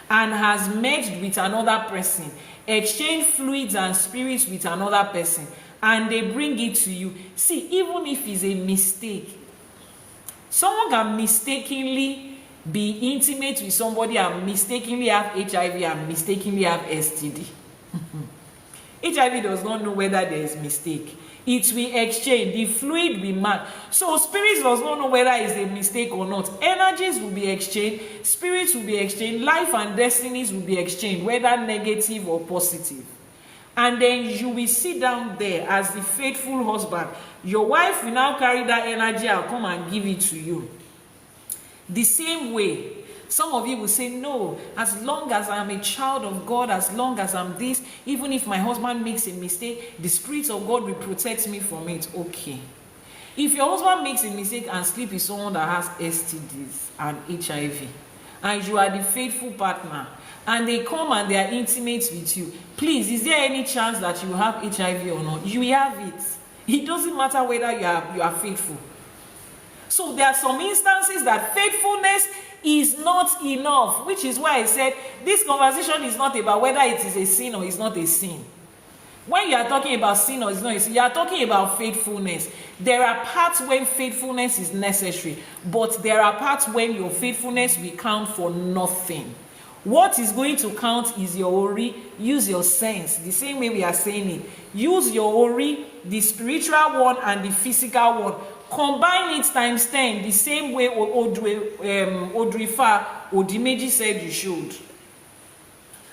and has merged with another person, exchanged fluids and spirits with another person, and they bring it to you, see, even if it's a mistake, someone can mistakenly be intimate with somebody and mistakenly have HIV and mistakenly have STD. HIV does not know whether there is mistake. It will exchange, the fluid will match. So spirits does not know whether it's a mistake or not. Energies will be exchanged, spirits will be exchanged, life and destinies will be exchanged, whether negative or positive. And then you will sit down there as the faithful husband. Your wife will now carry that energy and come and give it to you. The same way, some of you will say, no, as long as I'm a child of God, as long as I'm this, even if my husband makes a mistake, the Spirit of God will protect me from it. Okay. If your husband makes a mistake and sleep with someone that has STDs and HIV, and you are the faithful partner, and they come and they are intimate with you, please, is there any chance that you have HIV or not? You will have it. It doesn't matter whether you are faithful. So there are some instances that faithfulness is not enough, which is why I said this conversation is not about whether it is a sin or it's not a sin. When you are talking about sin or it's not a sin, you are talking about faithfulness. There are parts when faithfulness is necessary, but there are parts when your faithfulness will count for nothing. What is going to count is your ori. Use your sense. The same way we are saying it. Use your ori, the spiritual one and the physical one. Combine it times 10, the same way Odù Ifá, ODÍ MEJì said you should.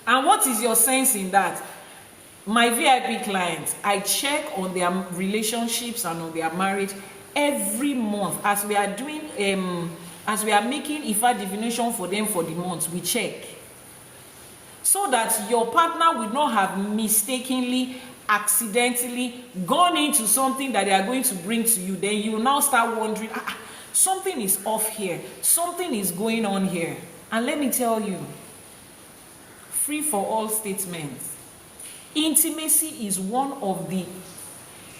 And what is your sense in that? My VIP clients, I check on their relationships and on their marriage every month. As we are doing, as we are making Ifá divination for them for the month, we check. So that your partner will not have mistakenly, accidentally gone into something that they are going to bring to you. Then you will now start wondering, something is off here, something is going on here. And let me tell you, free for all statements, intimacy is one of the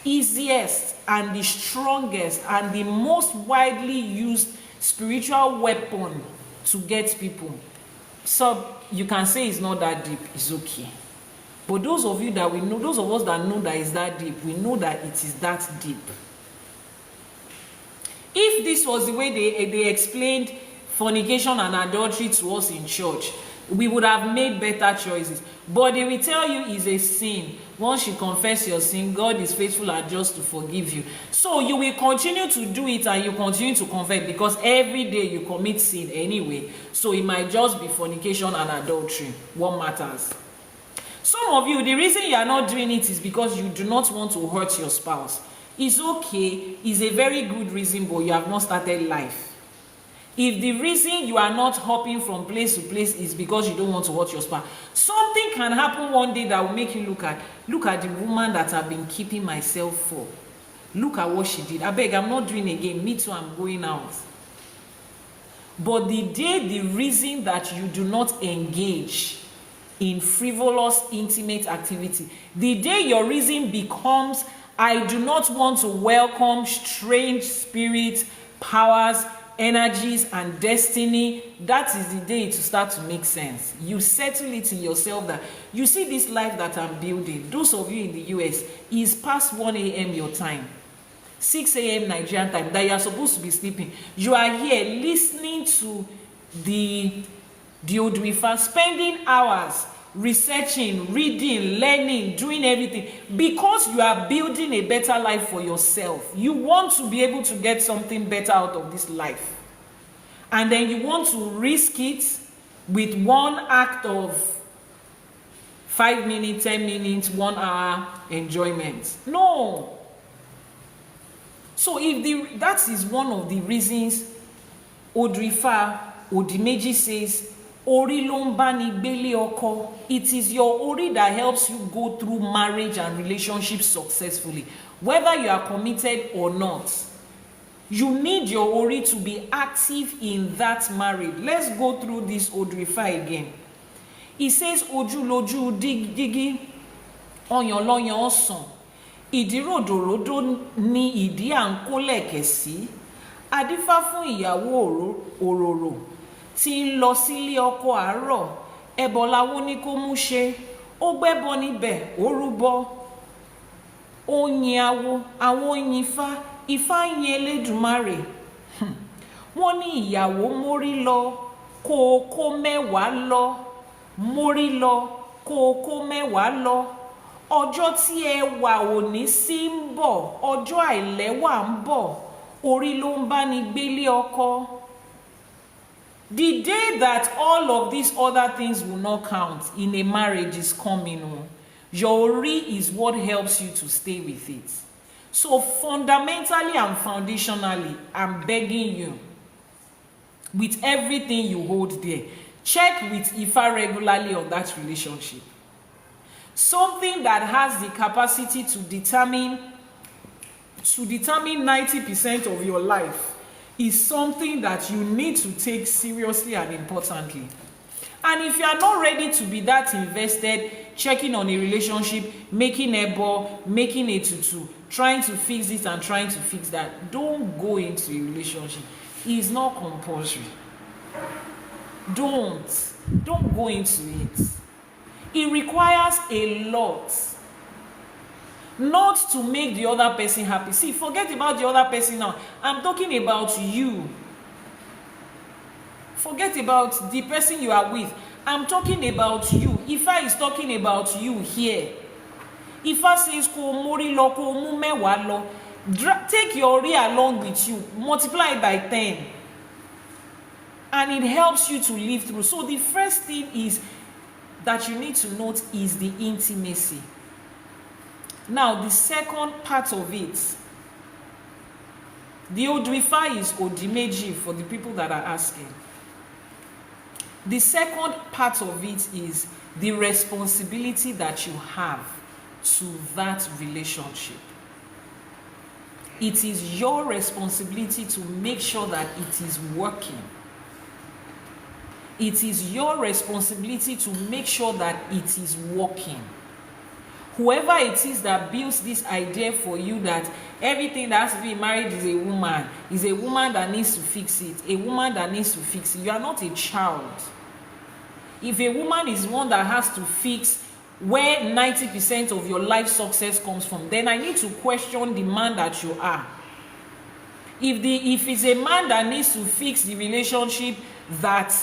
easiest and the strongest and the most widely used spiritual weapon to get people. So you can say it's not that deep, it's okay. But those of you that we know, those of us that know that it's that deep, we know that it is that deep. If this was the way they explained fornication and adultery to us in church, we would have made better choices. But they will tell you it's a sin. Once you confess your sin, God is faithful and just to forgive you. So you will continue to do it and you continue to confess, because every day you commit sin anyway. So it might just be fornication and adultery. What matters? Some of you, the reason you are not doing it is because you do not want to hurt your spouse. It's okay. It's a very good reason, but you have not started life. If the reason you are not hopping from place to place is because you don't want to hurt your spouse, something can happen one day that will make you look at the woman that I've been keeping myself for. Look at what she did. I beg, I'm not doing again. Me too, I'm going out. But the day the reason that you do not engage in frivolous, intimate activity, the day your reason becomes, I do not want to welcome strange spirits, powers, energies, and destiny, that is the day to start to make sense. You settle it in yourself that, you see this life that I'm building, those of you in the US, is past 1 a.m. your time, 6 a.m. Nigerian time, that you are supposed to be sleeping. You are here listening to the Odù Ifá, spending hours researching, reading, learning, doing everything, because you are building a better life for yourself. You want to be able to get something better out of this life, and then you want to risk it with one act of 5 minutes, 10 minutes, 1 hour enjoyment. No. So if that is one of the reasons Odù Ifá, ODÍ MEJì says, Ori ló ń bá ni gbélé ọkọ. It is your ori that helps you go through marriage and relationships successfully, whether you are committed or not. You need your Ori to be active in that marriage. Let's go through this Odù Ifá again. It says, Ojú lójú dígí, ọyàn lọ́yàn ọ̀sán, ìdí ròdòròdò ni ìdí à ń kó lẹ̀kẹ̀ sí. Adífá fún ìyàwó òróró tí ń lọ sílé ọkọ àárọ̀, ẹbọ láwo ní kó mú ṣe, ó gbẹ́bọ níbẹ̀, ó rúbọ, ó yin awo, àwọn yin Ifá, Ifá yin Elédùmarè. Wọ́n ní ìyàwó mórí lọ, kó o kó mẹ́wàá lọ, mórí lọ, kó o kó mẹ́wàá lọ. Ọjọ́ tí ẹwà ò ní sí ń bọ̀, ọjọ́ àìlẹ́wà ń bọ̀, orí ló ń bá ní gbélé ọkọ. The day that all of these other things will not count in a marriage is coming. Your Ori is what helps you to stay with it. So fundamentally and foundationally, I'm begging you, with everything you hold there, check with Ifa regularly on that relationship. Something that has the capacity to determine 90% of your life is something that you need to take seriously and importantly. And if you are not ready to be that invested, checking on a relationship, making a ball, making a tutu, trying to fix this and trying to fix that, don't go into a relationship. It's not compulsory. Don't go into it. It requires a lot. Not to make the other person happy. See, forget about the other person now. I'm talking about you. Forget about the person you are with. I'm talking about you. Ifa is talking about you here. Ifa says, ko mori lo, ko mu mewa lo. Take your Ori along with you. Multiply it by 10. And it helps you to live through. So the first thing is that you need to note is the intimacy. Now, the second part of it, the Odù Ifá is ODÍ MEJì for the people that are asking. The second part of it is the responsibility that you have to that relationship. It is your responsibility to make sure that it is working. It is your responsibility to make sure that it is working. Whoever it is that builds this idea for you that everything that has to be married is a woman that needs to fix it, a woman that needs to fix it. You are not a child. If a woman is one that has to fix where 90% of your life success comes from, then I need to question the man that you are. If it's a man that needs to fix the relationship that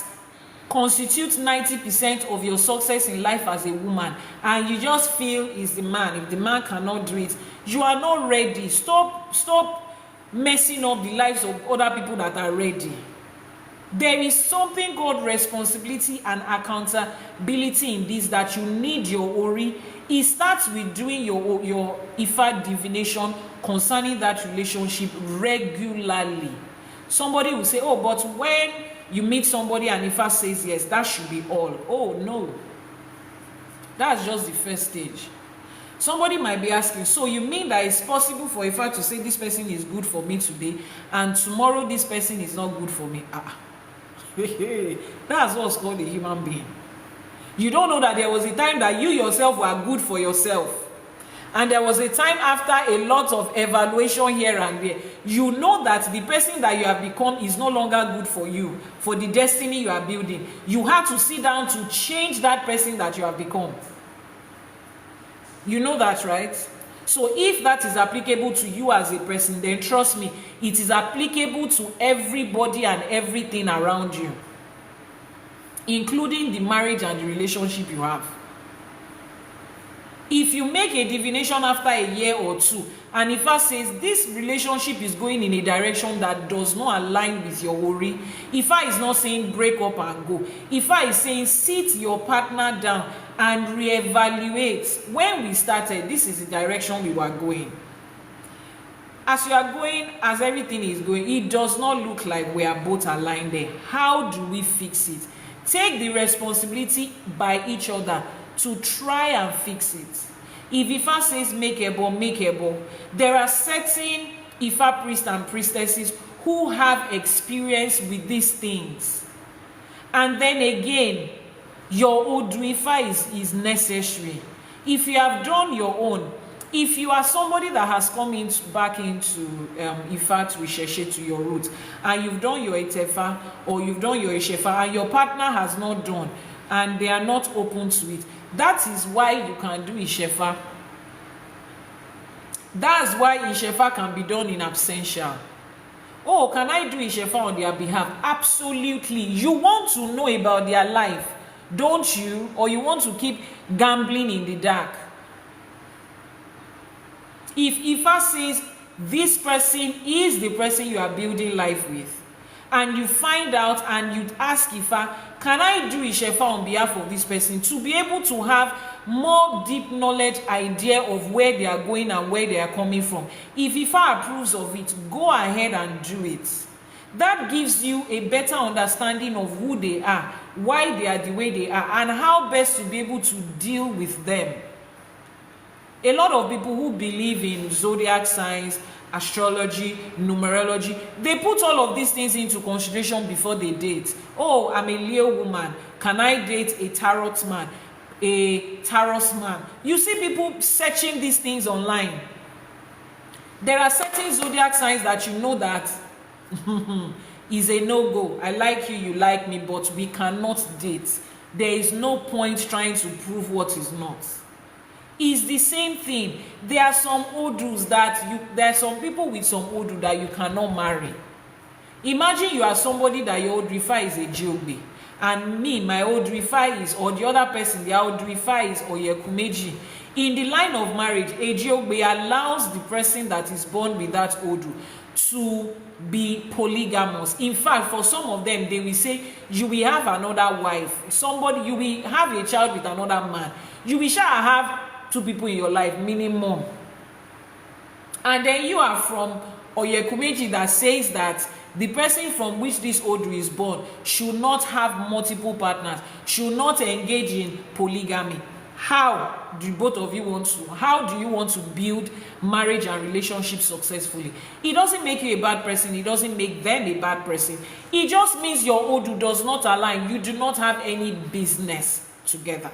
constitutes 90% of your success in life as a woman, and you just feel is the man, if the man cannot do it, you are not ready. Stop messing up the lives of other people that are ready. There is something called responsibility and accountability in this, that you need your Ori. It starts with doing your Ifa divination concerning that relationship regularly. Somebody will say, oh, but when you meet somebody and Ifa says yes, that should be all. Oh, no. That's just the first stage. Somebody might be asking, so you mean that it's possible for Ifa to say this person is good for me today and tomorrow this person is not good for me? That's what's called a human being. You don't know that there was a time that you yourself were good for yourself. And there was a time after a lot of evaluation here and there, you know that the person that you have become is no longer good for you, for the destiny you are building. You have to sit down to change that person that you have become. You know that, right? So if that is applicable to you as a person, then trust me, it is applicable to everybody and everything around you, including the marriage and the relationship you have. If you make a divination after a year or two, and Ifa says this relationship is going in a direction that does not align with your Ori, Ifa is not saying break up and go. Ifa is saying sit your partner down and reevaluate. When we started, this is the direction we were going. As you are going, as everything is going, it does not look like we are both aligned there. How do we fix it? Take the responsibility by each other to try and fix it. If Ifa says make a ball, there are certain Ifa priests and priestesses who have experience with these things. And then again, your Odù Ifá is necessary. If you have done your own, if you are somebody that has come back into Ifa to Isheshe, to your roots, and you've done your Itefa or you've done your Ishefa and your partner has not done, and they are not open to it, that is why you can do Ishefa. That's why Ishefa can be done in absentia. Oh, can I do Ishefa on their behalf? Absolutely. You want to know about their life, don't you? Or you want to keep gambling in the dark? If Ifa says this person is the person you are building life with, and you find out and you ask Ifa, can I do Ishefa on behalf of this person, to be able to have more deep knowledge idea of where they are going and where they are coming from? If Ifa approves of it, go ahead and do it. That gives you a better understanding of who they are, why they are the way they are, and how best to be able to deal with them. A lot of people who believe in zodiac signs, astrology, numerology, they put all of these things into consideration before they date. Oh, I'm a Leo woman. Can I date a tarot man? A tarot man? You see people searching these things online. There are certain zodiac signs that you know that is a no-go. I like you, you like me, but we cannot date. There is no point trying to prove what is not. It's the same thing. There are some Odus there are some people with some Odu that you cannot marry. Imagine you are somebody that your Odù Ifá is a Jiobe, and me, my Odù Ifá is, or the other person, their Odù Ifá is MEJI. In the line of marriage, a Jiobe allows the person that is born with that Odu to be polygamous. In fact, for some of them, they will say you will have another wife, somebody, you will have a child with another man, you will shall have 2 people in your life minimum. And then you are from Oyekumeji that says that the person from which this Odu is born should not have multiple partners, should not engage in polygamy. How do both of you want to, how do you want to build marriage and relationship successfully? It doesn't make you a bad person, it doesn't make them a bad person. It just means your Odu does not align. You do not have any business together.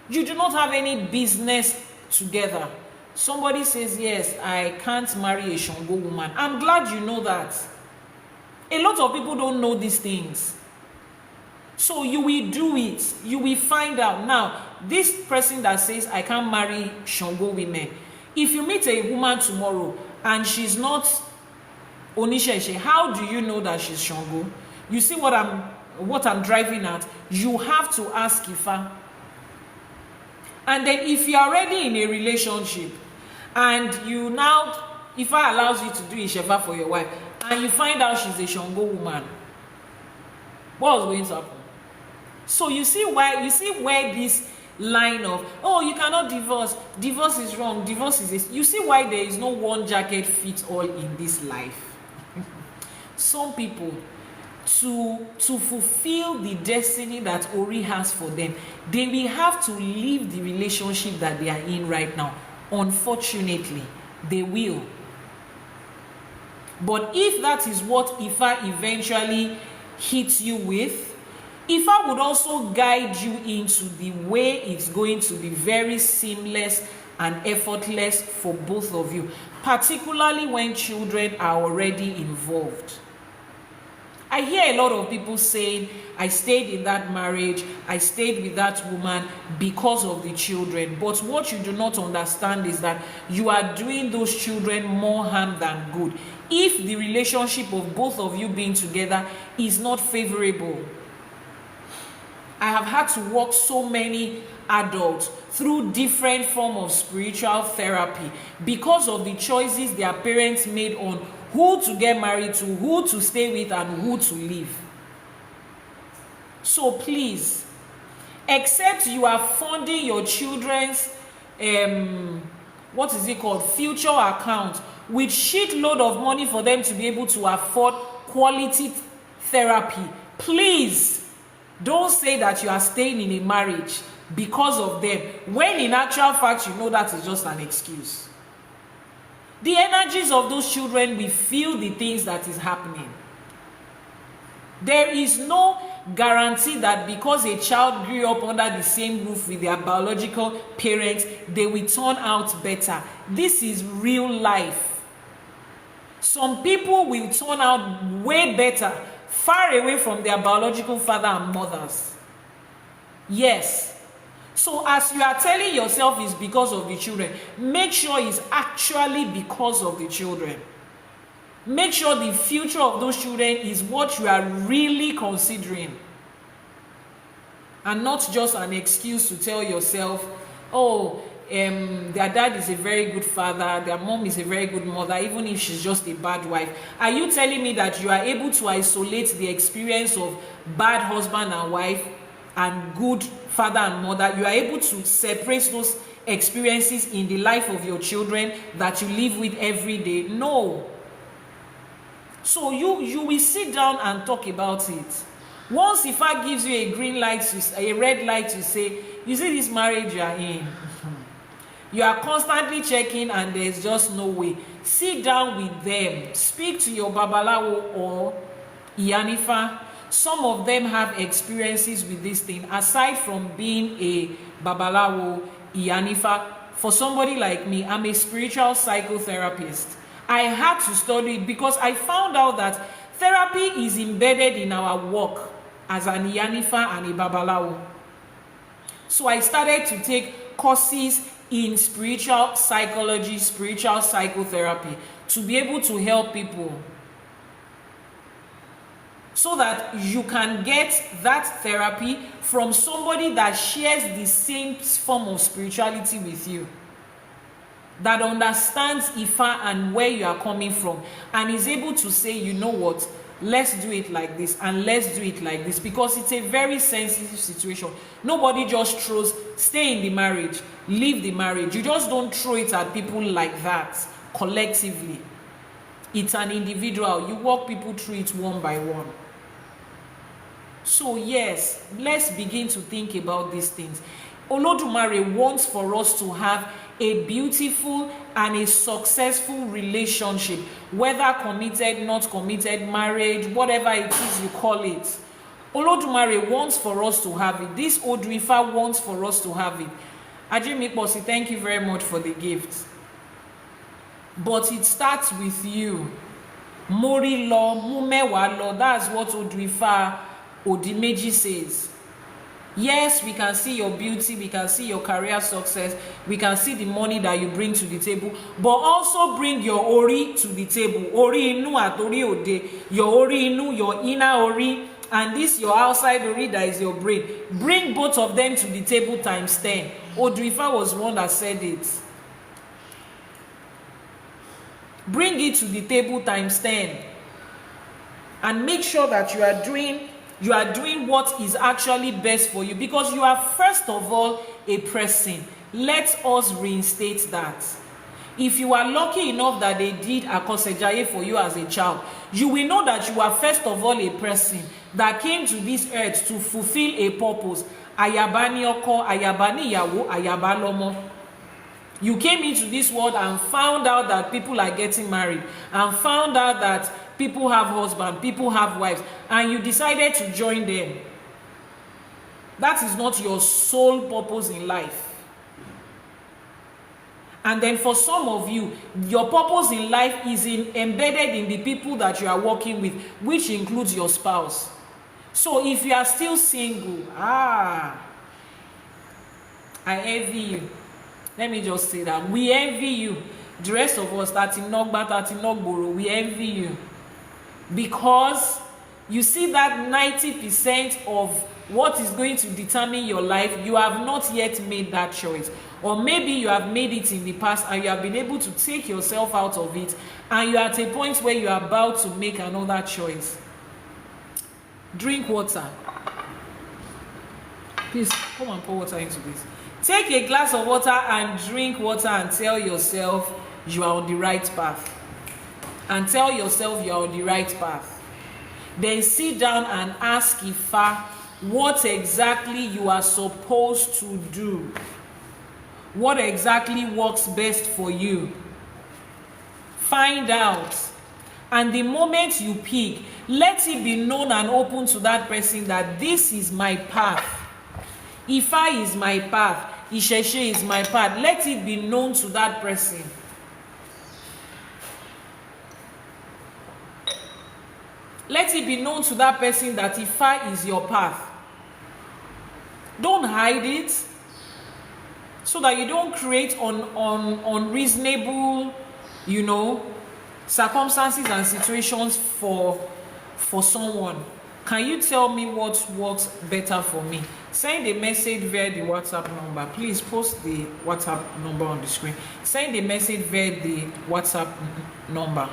You do not have any business together. Somebody says, yes, I can't marry a Shango woman. I'm glad you know that. A lot of people don't know these things. So you will do it. You will find out. Now, this person that says, I can't marry Shango women, if you meet a woman tomorrow and she's not Onisheshe, how do you know that she's Shango? You see what I'm driving at? You have to ask Ifa. And then if you are already in a relationship and you now, Ifa allows you to do Ishefa for your wife, and you find out she's a Shango woman, what was going to happen? So you see where this line of, oh, you cannot divorce is wrong, divorce is this. You see why there is no one jacket fits all in this life. Some people, to fulfill the destiny that Ori has for them, they will have to leave the relationship that they are in right now. Unfortunately, they will. But if that is what Ifa eventually hits you with, Ifa would also guide you into the way it's going to be very seamless and effortless for both of you, particularly when children are already involved. I hear a lot of people saying, I stayed in that marriage, I stayed with that woman because of the children. But what you do not understand is that you are doing those children more harm than good if the relationship of both of you being together is not favorable. I have had to walk so many adults through different forms of spiritual therapy because of the choices their parents made on who to get married to, who to stay with, and who to leave. So please, except you are funding your children's future account with shitload of money for them to be able to afford quality therapy, please don't say that you are staying in a marriage because of them, when in actual fact you know that is just an excuse. The energies of those children will feel the things that is happening. There is no guarantee that because a child grew up under the same roof with their biological parents, they will turn out better. This is real life. Some people will turn out way better, far away from their biological father and mothers. Yes. So as you are telling yourself it's because of the children, make sure it's actually because of the children. Make sure the future of those children is what you are really considering. And not just an excuse to tell yourself, oh, their dad is a very good father, their mom is a very good mother, even if she's just a bad wife. Are you telling me that you are able to isolate the experience of bad husband and wife and good father and mother? You are able to separate those experiences in the life of your children that you live with every day? No. So you will sit down and talk about it. Once Ifa gives you a green light, a red light to say, you see this marriage you are in, you are constantly checking and there's just no way. Sit down with them. Speak to your Babalawo or Iyanifa. Some of them have experiences with this thing. Aside from being a Babalawo, Iyanifa, for somebody like me, I'm a spiritual psychotherapist. I had to study it because I found out that therapy is embedded in our work as an Iyanifa and a Babalawo. So I started to take courses in spiritual psychology, spiritual psychotherapy, to be able to help people, so that you can get that therapy from somebody that shares the same form of spirituality with you, that understands Ifa and where you are coming from, and is able to say, you know what, let's do it like this and let's do it like this, because it's a very sensitive situation. Nobody just throws, stay in the marriage, leave the marriage. You just don't throw it at people like that collectively. It's an individual. You walk people through it one by one. So yes, let's begin to think about these things. Olodumare wants for us to have a beautiful and a successful relationship, whether committed, not committed, marriage, whatever it is you call it. Olodumare wants for us to have it. This Odù Ifá wants for us to have it. Ajimiposi, thank you very much for the gift. But it starts with you. Mori lo, mumewa lo. That's what Odù Ifá ODÍ MEJì says. Yes, we can see your beauty, we can see your career success, we can see the money that you bring to the table, but also bring your ori to the table. Ori inu at ori ode. Your ori inu, your inner ori, and this your outside ori that is your brain. Bring both of them to the table times 10. Odù Ifá was one that said it. Bring it to the table times 10. And make sure that you are doing what is actually best for you, because you are first of all a person. Let us reinstate that. If you are lucky enough that they did Akosejaye for you as a child, you will know that you are first of all a person that came to this earth to fulfill a purpose. Ayabani oko, ayabani yawo, ayabalomo. You came into this world and found out that people are getting married, and found out that people have husbands, people have wives, and you decided to join them. That is not your sole purpose in life. And then for some of you, your purpose in life is embedded in the people that you are working with, which includes your spouse. So if you are still single, I envy you. Let me just say that. We envy you. The rest of us, we envy you. Because you see that 90% of what is going to determine your life, you have not yet made that choice. Or maybe you have made it in the past and you have been able to take yourself out of it, and you are at a point where you are about to make another choice. Drink water. Please, come and pour water into this. Take a glass of water and drink water and tell yourself you are on the right path. And tell yourself you are on the right path. Then sit down and ask Ifa what exactly you are supposed to do. What exactly works best for you. find out. And the moment you pick, let it be known and open to that person that this is my path. Ifa is my path. Isheshe is my path. Let it be known to that person. Let it be known to that person that Ifa is your path. Don't hide it, so that you don't create unreasonable, circumstances and situations for someone. Can you tell me what works better for me? Send a message via the WhatsApp number. Please post the WhatsApp number on the screen. Send a message via the WhatsApp number.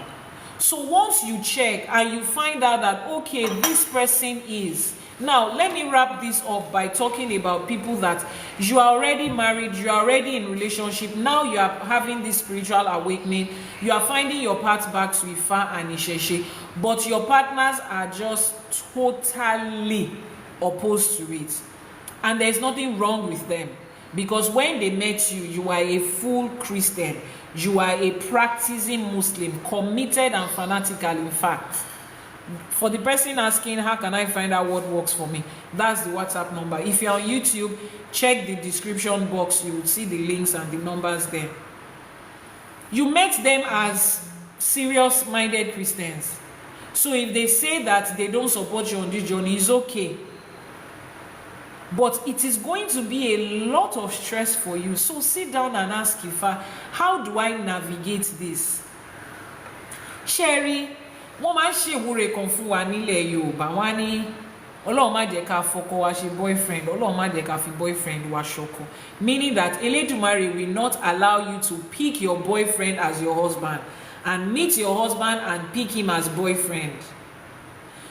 So once you check and you find out that, okay, this person is. Now, let me wrap this up by talking about people that you are already married, you are already in relationship. Now you are having this spiritual awakening. You are finding your path back to Ifa and Isheshe, but your partners are just totally opposed to it. And there's nothing wrong with them. Because when they met you, you are a full Christian. You are a practicing Muslim, committed and fanatical, in fact. For the person asking, how can I find out what works for me? That's the WhatsApp number. If you're on YouTube, check the description box. You will see the links and the numbers there. You met them as serious-minded Christians. So if they say that they don't support you on this journey, it's okay. But it is going to be a lot of stress for you. So sit down and ask Ifa, how do I navigate this? Sherry, wọ́n máa ń ṣe ìwúre kan fún wa nílẹ̀ Yorùbá. Wọ́n ní Ọlọ́run má jẹ́ ká fọkọ wa ṣe boyfriend, Ọlọ́run má jẹ́ ká fi boyfriend wa ṣọkọ. Meaning that Elédùmarè will not allow you to pick your boyfriend as your husband and meet your husband and pick him as boyfriend.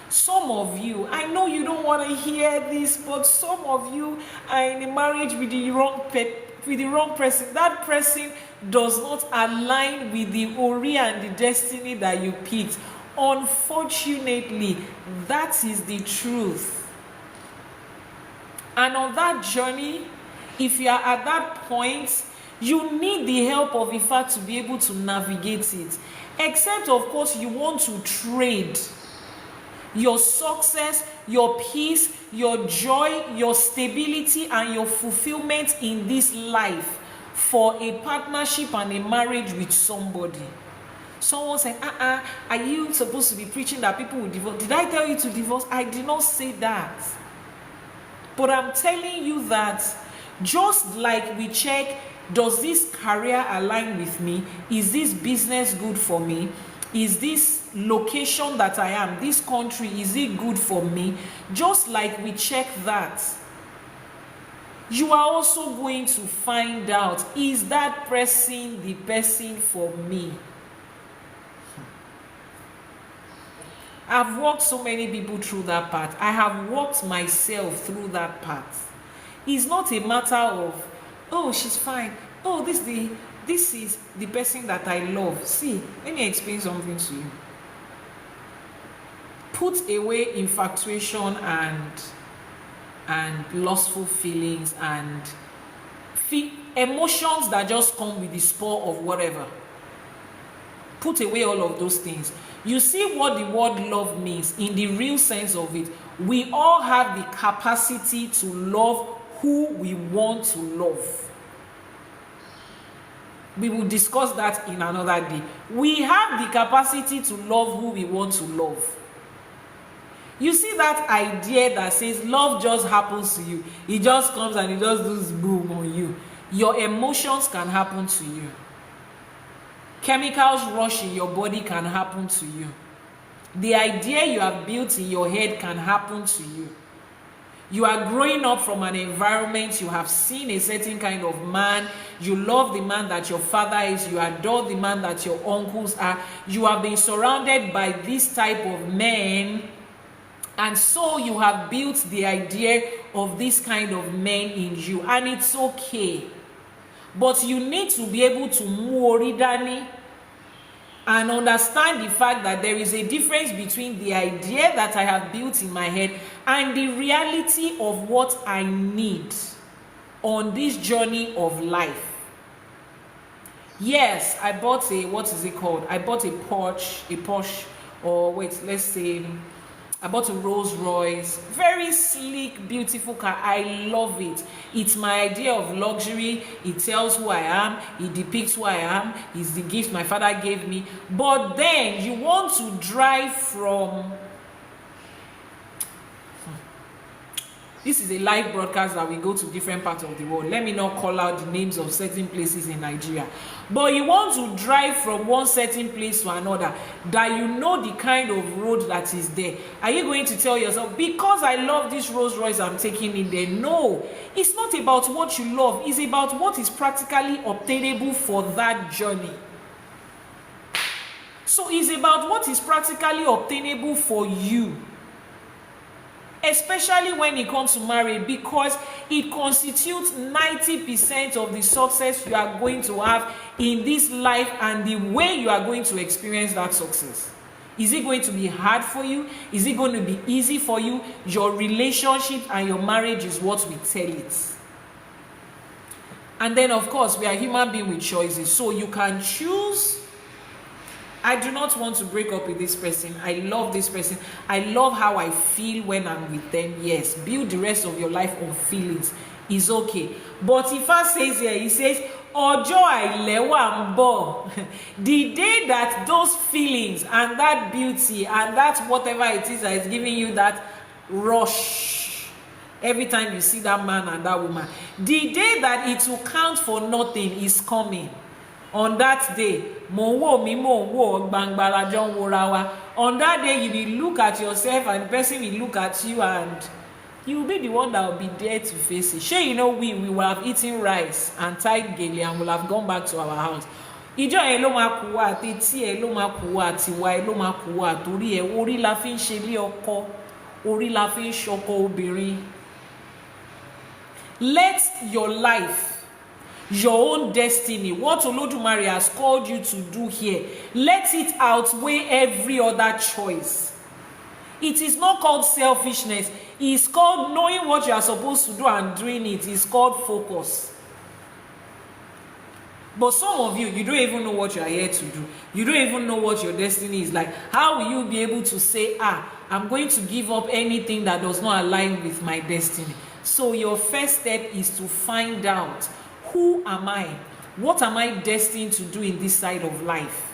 Some of you, I know you don't want to hear this, but some of you are in a marriage with the wrong person. That person does not align with the Ori and the destiny that you picked. Unfortunately, that is the truth. And on that journey, if you are at that point, you need the help of Ifa to be able to navigate it. Except, of course, you want to trade your success, your peace, your joy, your stability, and your fulfillment in this life for a partnership and a marriage with somebody. Someone said, are you supposed to be preaching that people will divorce? Did I tell you to divorce? I did not say that. But I'm telling you that just like we check, does this career align with me? Is this business good for me? Is this location that I am, this country, is it good for me? Just like we check that, you are also going to find out, is that person the person for me? I've walked so many people through that path. I have walked myself through that path. It's not a matter of, oh, she's fine. Oh, this is the person that I love. See, let me explain something to you. Put away infatuation and lustful feelings and emotions that just come with the spur of whatever. Put away all of those things. You see what the word love means in the real sense of it. We all have the capacity to love who we want to love. We will discuss that in another day. We have the capacity to love who we want to love. You see that idea that says love just happens to you. It just comes and it just does boom on you. Your emotions can happen to you. Chemicals rush in your body can happen to you. The idea you have built in your head can happen to you. You are growing up from an environment, you have seen a certain kind of man, you love the man that your father is, you adore the man that your uncles are, you have been surrounded by this type of men, and so you have built the idea of this kind of men in you, and it's okay. But you need to be able to muoridani and understand the fact that there is a difference between the idea that I have built in my head and the reality of what I need on this journey of life. Yes, I bought a, what is it called? I bought a Porsche, or wait, let's say, I bought a Rolls Royce. Very sleek, beautiful car. I love it. It's my idea of luxury. It tells who I am. It depicts who I am. It's the gift my father gave me. But then you want to drive from... This is a live broadcast that we go to different parts of the world. Let me not call out the names of certain places in Nigeria. But you want to drive from one certain place to another, that you know the kind of road that is there. Are you going to tell yourself, because I love this Rolls Royce, I'm taking it there? No, it's not about what you love. It's about what is practically obtainable for that journey. So it's about what is practically obtainable for you. Especially when it comes to marriage, because it constitutes 90% of the success you are going to have in this life and the way you are going to experience that success. Is it going to be hard for you? Is it going to be easy for you? Your relationship and your marriage is what we tell it. And then, of course, we are human beings with choices. So you can choose. I do not want to break up with this person. I love this person. I love how I feel when I'm with them. Yes, build the rest of your life on feelings. It's okay. But Ifá says here, he says, Ọjọ́ àìlẹ́wà ń bọ̀. The day that those feelings and that beauty and that whatever it is that is giving you that rush every time you see that man and that woman, the day that it will count for nothing is coming. On that day, on that day, you will look at yourself and the person will look at you, and you will be the one that will be there to face it. Sure, you know, we will have eaten rice and tied gaily and will have gone back to our house. Ìjọ ẹ ló máa kú wá, àti ẹ ló máa kú wá, àtiwa ẹ ló máa kú wá, torí ẹ orí la fi ń ṣe ilé ọkọ, orí la fi ń ṣọkọ obìnrin. Let your life, your own destiny, what Olódùmarè has called you to do here, let it outweigh every other choice. It is not called selfishness. It's called knowing what you are supposed to do and doing it. It's called focus. But some of you, you don't even know what you are here to do. You don't even know what your destiny is like. How will you be able to say, I'm going to give up anything that does not align with my destiny? So your first step is to find out, who am I? What am I destined to do in this side of life?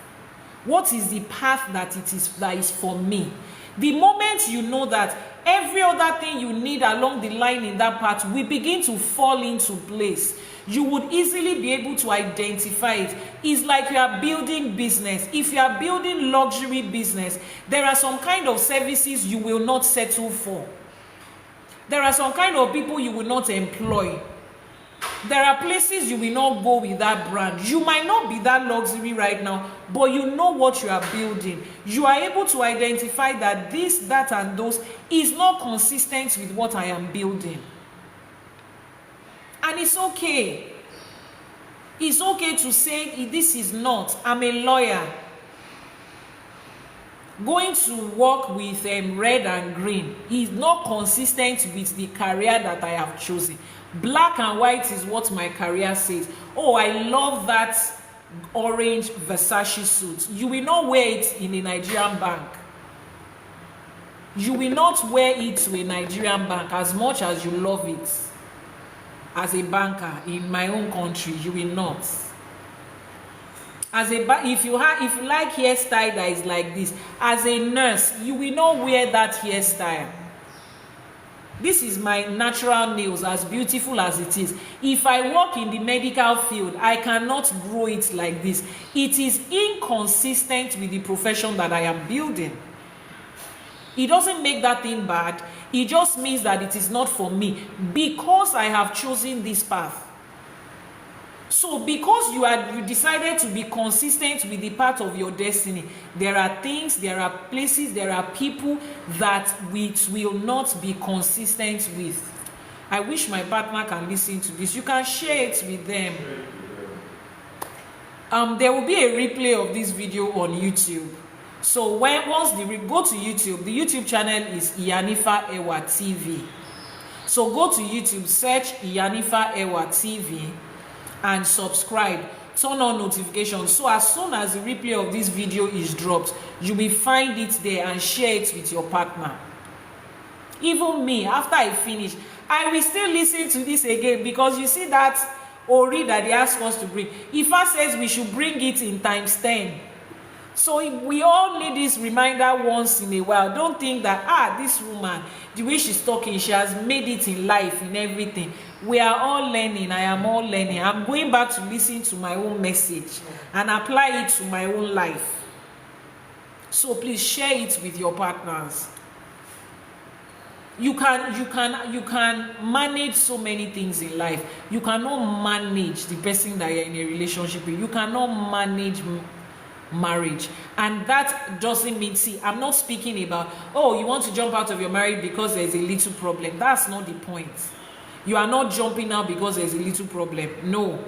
What is the path that is for me? The moment you know that, every other thing you need along the line in that path will begin to fall into place. You would easily be able to identify it. It's like you are building business. If you are building luxury business, there are some kind of services you will not settle for. There are some kind of people you will not employ. There are places you will not go with that brand. You might not be that luxury right now, but you know what you are building. You are able to identify that this, that, and those is not consistent with what I am building. And it's okay. It's okay to say, this is not. I'm a lawyer. Going to work with red and green is not consistent with the career that I have chosen. Black and white is what my career says. Oh, I love that orange Versace suit. You will not wear it in a Nigerian bank. You will not wear it to a Nigerian bank as much as you love it. As a banker in my own country, you will not. As if you like hairstyle that is like this, as a nurse, you will not wear that hairstyle. This is my natural nails, as beautiful as it is. If I work in the medical field, I cannot grow it like this. It is inconsistent with the profession that I am building. It doesn't make that thing bad. It just means that it is not for me because I have chosen this path. So because you decided to be consistent with the path of your destiny, there are things, there are places, there are people that which will not be consistent with. I wish my partner can listen to this. You can share it with them. There will be a replay of this video on YouTube. So once go to YouTube, the YouTube channel is Ìyánífá Ẹwà TV. So go to YouTube, search Ìyánífá Ẹwà TV and subscribe. turn on notifications, so as soon as the replay of this video is dropped, you will find it there and share it with your partner. Even me, after I finish, I will still listen to this again, because you see that ori that they ask us to bring, Ifa says we should bring it in times 10. So we all need this reminder once in a while. Don't think that this woman, the way she's talking, she has made it in life, in everything. We are all learning. I am all learning. I'm going back to listen to my own message and apply it to my own life. So please share it with your partners. You can manage so many things in life. You cannot manage the person that you're in a relationship with. You cannot manage marriage, and that doesn't mean, see, I'm not speaking about, oh, you want to jump out of your marriage because there's a little problem. That's not the point. You are not jumping out because there's a little problem. No,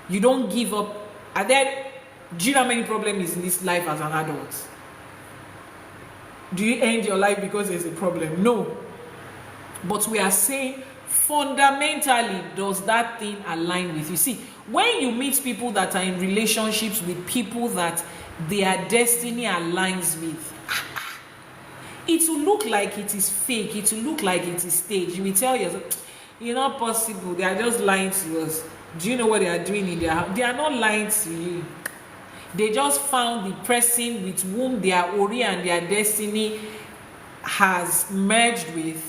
you don't give up. And then, do you know how many problems in this life as an adult? Do you end your life because there's a problem? No. But we are saying, fundamentally, does that thing align with you? See, when you meet people that are in relationships with people that their destiny aligns with, it will look like it is fake. It will look like it is staged. You will tell yourself, it's not possible. They are just lying to us. Do you know what they are doing in their house? They are not lying to you. They just found the person with whom their ori and their destiny has merged with,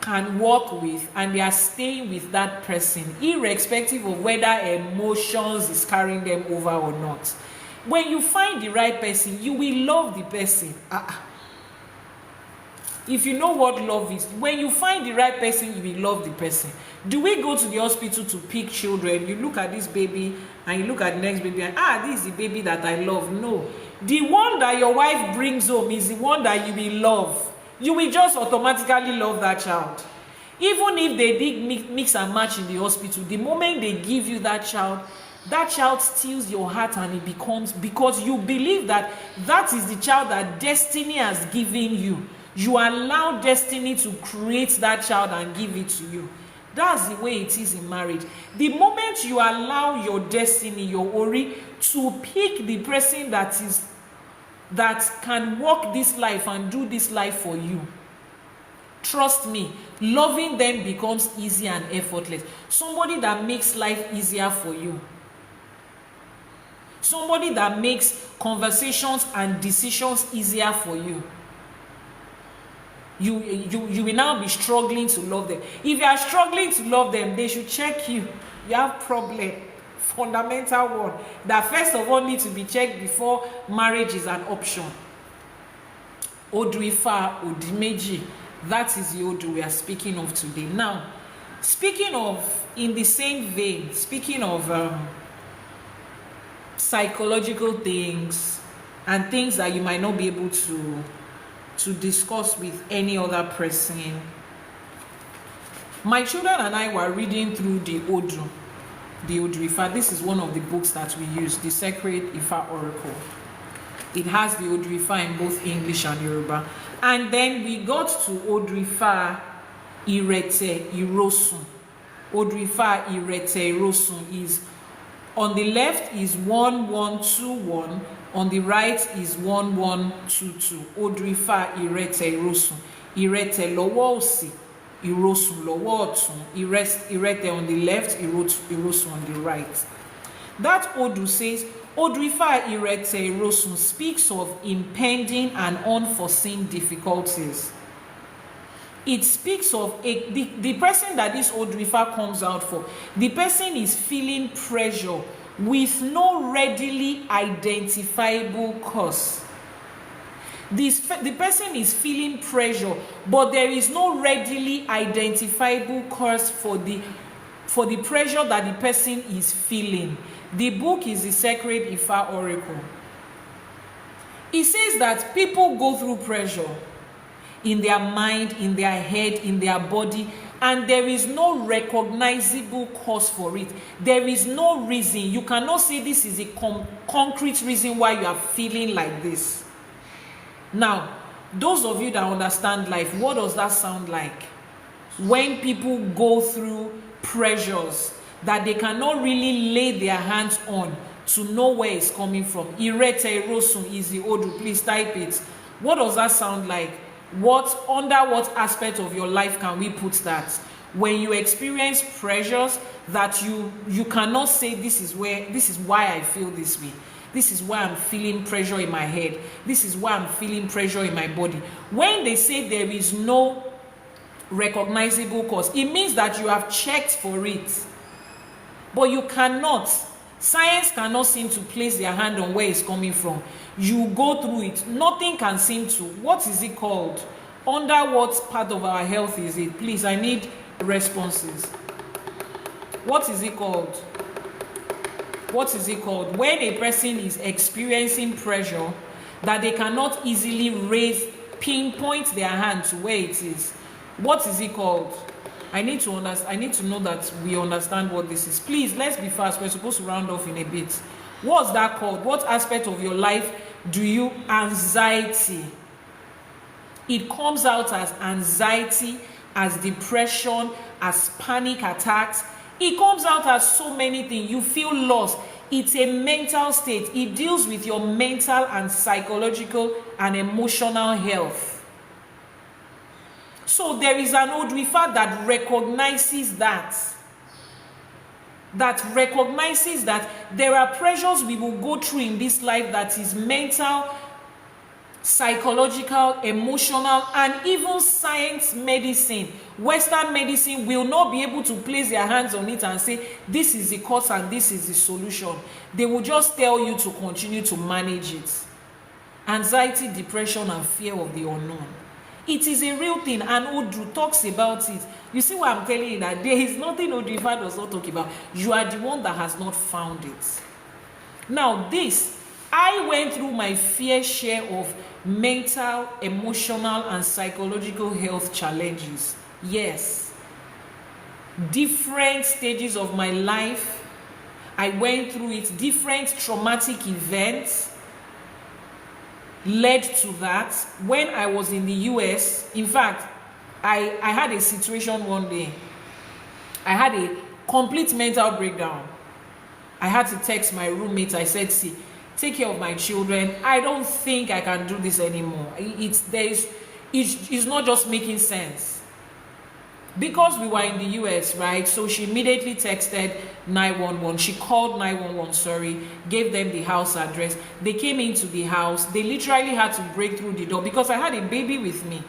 can work with, and they are staying with that person, irrespective of whether emotions is carrying them over or not. When you find the right person, you will love the person. If you know what love is, when you find the right person, you will love the person. Do we go to the hospital to pick children? You look at this baby and you look at the next baby and this is the baby that I love. No, the one that your wife brings home is the one that you will love. You will just automatically love that child. Even if they did mix and match in the hospital, the moment they give you that child steals your heart, and it becomes, because you believe that that is the child that destiny has given you. You allow destiny to create that child and give it to you. That's the way it is in marriage. The moment you allow your destiny, your ori, to pick the person that can walk this life and do this life for you, trust me, loving them becomes easy and effortless. Somebody that makes life easier for you. Somebody that makes conversations and decisions easier for you. You will now be struggling to love them. If you are struggling to love them, they should check you. You have problem. Fundamental one that first of all needs to be checked before marriage is an option. Odù Ifá, ΟDÍ MEJI. That is the Odu we are speaking of today. Now, speaking of, in the same vein, speaking of psychological things and things that you might not be able to discuss with any other person, my children and I were reading through the Odù Ifá. This is one of the books that we use, the Sacred Ifá Oracle. It has the Odù Ifá in both English and Yoruba. And then we got to Odù Ifá Ìrètè Ìrósùn. Odù Ifá Ìrètè Ìrósùn is, on the left is 1121, on the right is 1122. Odù Ifá Ìrètè Ìrósùn. Ìrètè lọ́wọ́ òsì, Ìrósùn lọ́wọ́ ọ̀tún. Ìrètè on the left, Ìrósùn on the right. That Odu says, Odù Ifá Ìrètè Ìrósùn speaks of impending and unforeseen difficulties. It speaks of the person that this Odù Ifá comes out for. The person is feeling pressure with no readily identifiable cause. The person is feeling pressure, but there is no readily identifiable cause for the pressure that the person is feeling. The book is the Sacred Ifá Oracle. It says that people go through pressure in their mind, in their head, in their body, and there is no recognizable cause for it. There is no reason. You cannot say this is a concrete reason why you are feeling like this. Now, those of you that understand life, what does that sound like? When people go through pressures that they cannot really lay their hands on to know where it's coming from. Irete Rosun is the Odu. Please type it. What does that sound like? Under what aspect of your life can we put that? When you experience pressures that you cannot say, this is why I feel this way. This is why I'm feeling pressure in my head. This is why I'm feeling pressure in my body. When they say there is no recognizable cause, it means that you have checked for it, but you cannot. Science cannot seem to place their hand on where it's coming from. You go through it, nothing can seem to. What is it called? Under what part of our health is it? Please, I need responses. What is it called? What is it called? When a person is experiencing pressure that they cannot easily pinpoint their hand to where it is. What is it called? I need to know that we understand what this is. Please, let's be fast. We're supposed to round off in a bit. What's that called? What aspect of your life do you anxiety? It comes out as anxiety, as depression, as panic attacks. It comes out as so many things. You feel lost. It's a mental state. It deals with your mental and psychological and emotional health. So there is an Odù Ifá that recognizes that there are pressures we will go through in this life that is mental, psychological, emotional, and even science medicine. Western medicine will not be able to place their hands on it and say, this is the cause and this is the solution. They will just tell you to continue to manage it. Anxiety, depression, and fear of the unknown. It is a real thing, and Odu talks about it. You see what I'm telling you, that there is nothing Odù Ifá does not talk about. You are the one that has not found it. Now I went through my fair share of mental, emotional, and psychological health challenges. Yes. Different stages of my life, I went through it. Different traumatic events led to that. When I was in the US, in fact, I had a situation one day. I had a complete mental breakdown. I had to text my roommate. I said, see, take care of my children. I don't think I can do this anymore. It's not just making sense. Because we were in the US, right? So she immediately texted 911. She called 911, gave them the house address. They came into the house. They literally had to break through the door because I had a baby with me.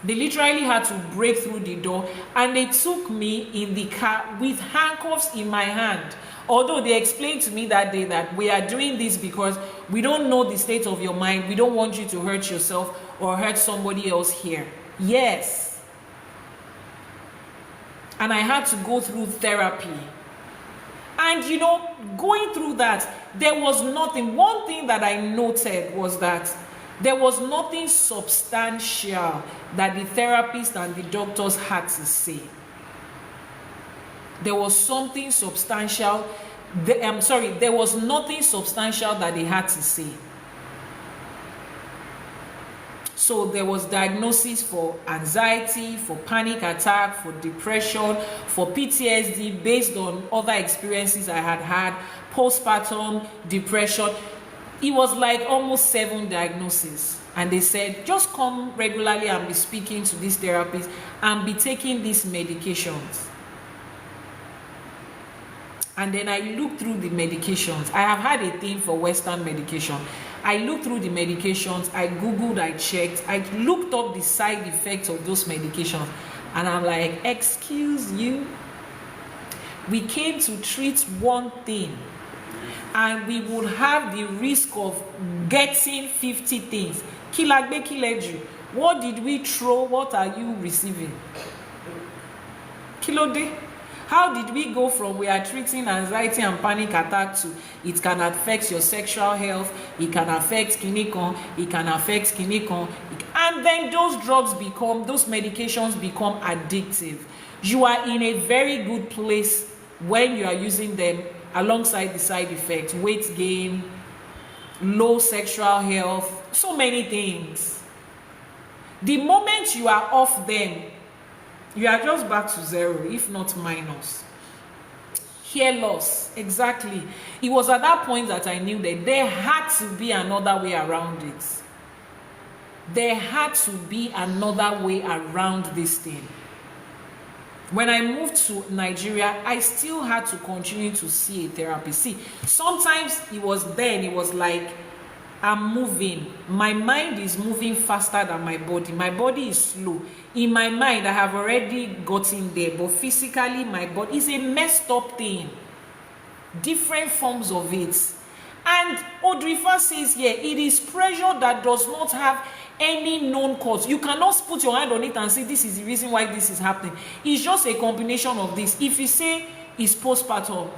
They literally had to break through the door, and they took me in the car with handcuffs in my hand. Although they explained to me that day that we are doing this because we don't know the state of your mind. We don't want you to hurt yourself or hurt somebody else here. Yes. And I had to go through therapy. And going through that, there was nothing. One thing that I noted was that there was nothing substantial that the therapist and the doctors had to say. There was something substantial. There was nothing substantial that they had to say. So there was diagnosis for anxiety, for panic attack, for depression, for PTSD based on other experiences I had had, postpartum depression. It was like almost 7 diagnoses. And they said, just come regularly and be speaking to this therapist and be taking these medications. And then I looked through the medications. I have had a thing for Western medication. I looked through the medications, I Googled, I checked, I looked up the side effects of those medications, and I'm like, excuse you? We came to treat one thing, and we would have the risk of getting 50 things. Kilagbe kileju. What did we throw? What are you receiving? Kilode. How did we go from we are treating anxiety and panic attack to it can affect your sexual health, it can affect kinikon, it can affect kinikon, and then those medications become addictive. You are in a very good place when you are using them alongside the side effects, weight gain, low sexual health, so many things. The moment you are off them, you are just back to zero, if not minus. Hair loss, exactly. It was at that point that I knew that there had to be another way around it. There had to be another way around this thing. When I moved to Nigeria, I still had to continue to see a therapist. See, sometimes it was like, I'm moving. My mind is moving faster than my body. My body is slow. In my mind, I have already gotten there, but physically, my body is a messed up thing. Different forms of it. And Odù Ifá says here, it is pressure that does not have any known cause. You cannot put your hand on it and say, this is the reason why this is happening. It's just a combination of this. If you say it's postpartum,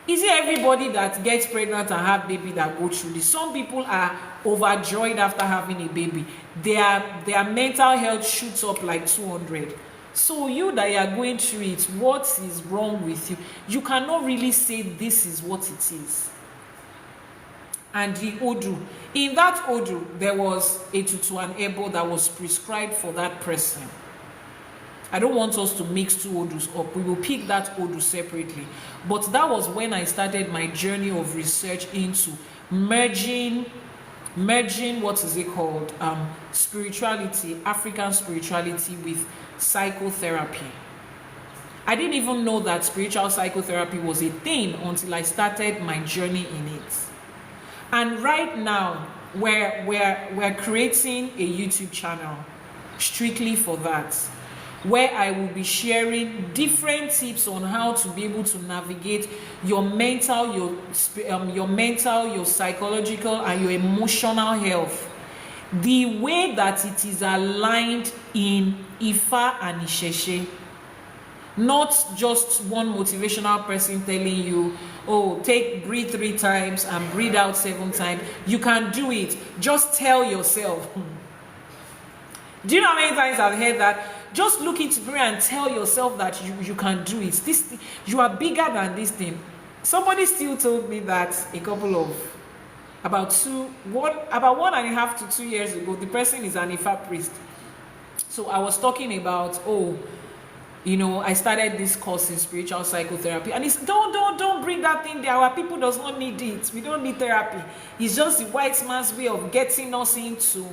is it everybody that gets pregnant and have baby that go through this? Some people are overjoyed after having a baby. Their mental health shoots up like 200. So you that are going through it, what is wrong with you? You cannot really say this is what it is. And the Odù, in that Odù, there was a tutu and ebo that was prescribed for that person. I don't want us to mix two Odus up. We will pick that Odù separately. But that was when I started my journey of research into merging, what is it called? Spirituality, African spirituality with psychotherapy. I didn't even know that spiritual psychotherapy was a thing until I started my journey in it. And right now, we're creating a YouTube channel strictly for that, where I will be sharing different tips on how to be able to navigate your mental, your psychological, and your emotional health, the way that it is aligned in Ifa and Isheshe. Not just one motivational person telling you, oh, breathe 3 times and breathe out 7 times. You can do it. Just tell yourself. Do you know how many times I've heard that? Just look into the mirror and tell yourself that you can do it. You are bigger than this thing. Somebody still told me that about 1.5 to 2 years ago. The person is an Ifá priest. So I was talking about, I started this course in spiritual psychotherapy, and it's don't bring that thing there. Our people does not need it. We don't need therapy. It's just the white man's way of getting us into.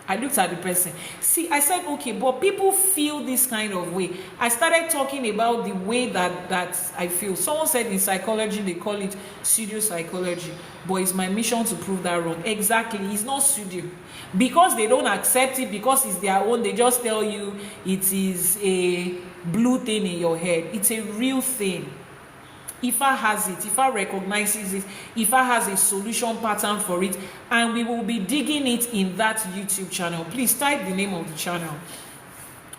I looked at the person. See, I said, okay, but people feel this kind of way. I started talking about the way that I feel. Someone said in psychology, they call it pseudo psychology. But it's my mission to prove that wrong. Exactly. It's not pseudo. Because they don't accept it, because it's their own, they just tell you it is a blue thing in your head. It's a real thing. Ifa has it. Ifa recognizes it. Ifa has a solution pattern for it, and we will be digging it in that YouTube channel. Please type the name of the channel.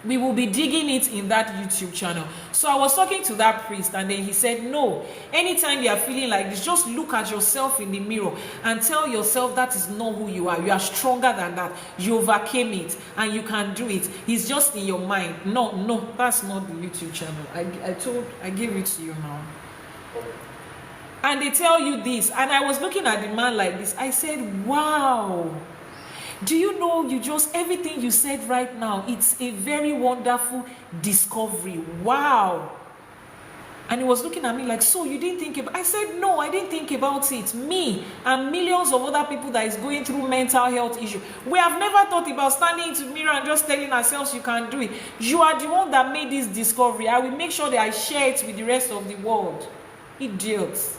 We will be digging it in that YouTube channel. So I was talking to that priest, and then he said, no, anytime you are feeling like this, just look at yourself in the mirror and tell yourself that is not who you are. You are stronger than that. You overcame it and you can do it. It's just in your mind. No, that's not the YouTube channel. I gave it to you now. And they tell you this, and I was looking at the man like this. I said, wow, do you know, everything you said right now, it's a very wonderful discovery. Wow. And he was looking at me like, so you didn't think about it? I said, no, I didn't think about it. Me and millions of other people that is going through mental health issues, we have never thought about standing into the mirror and just telling ourselves you can do it. You are the one that made this discovery. I will make sure that I share it with the rest of the world. Idiots.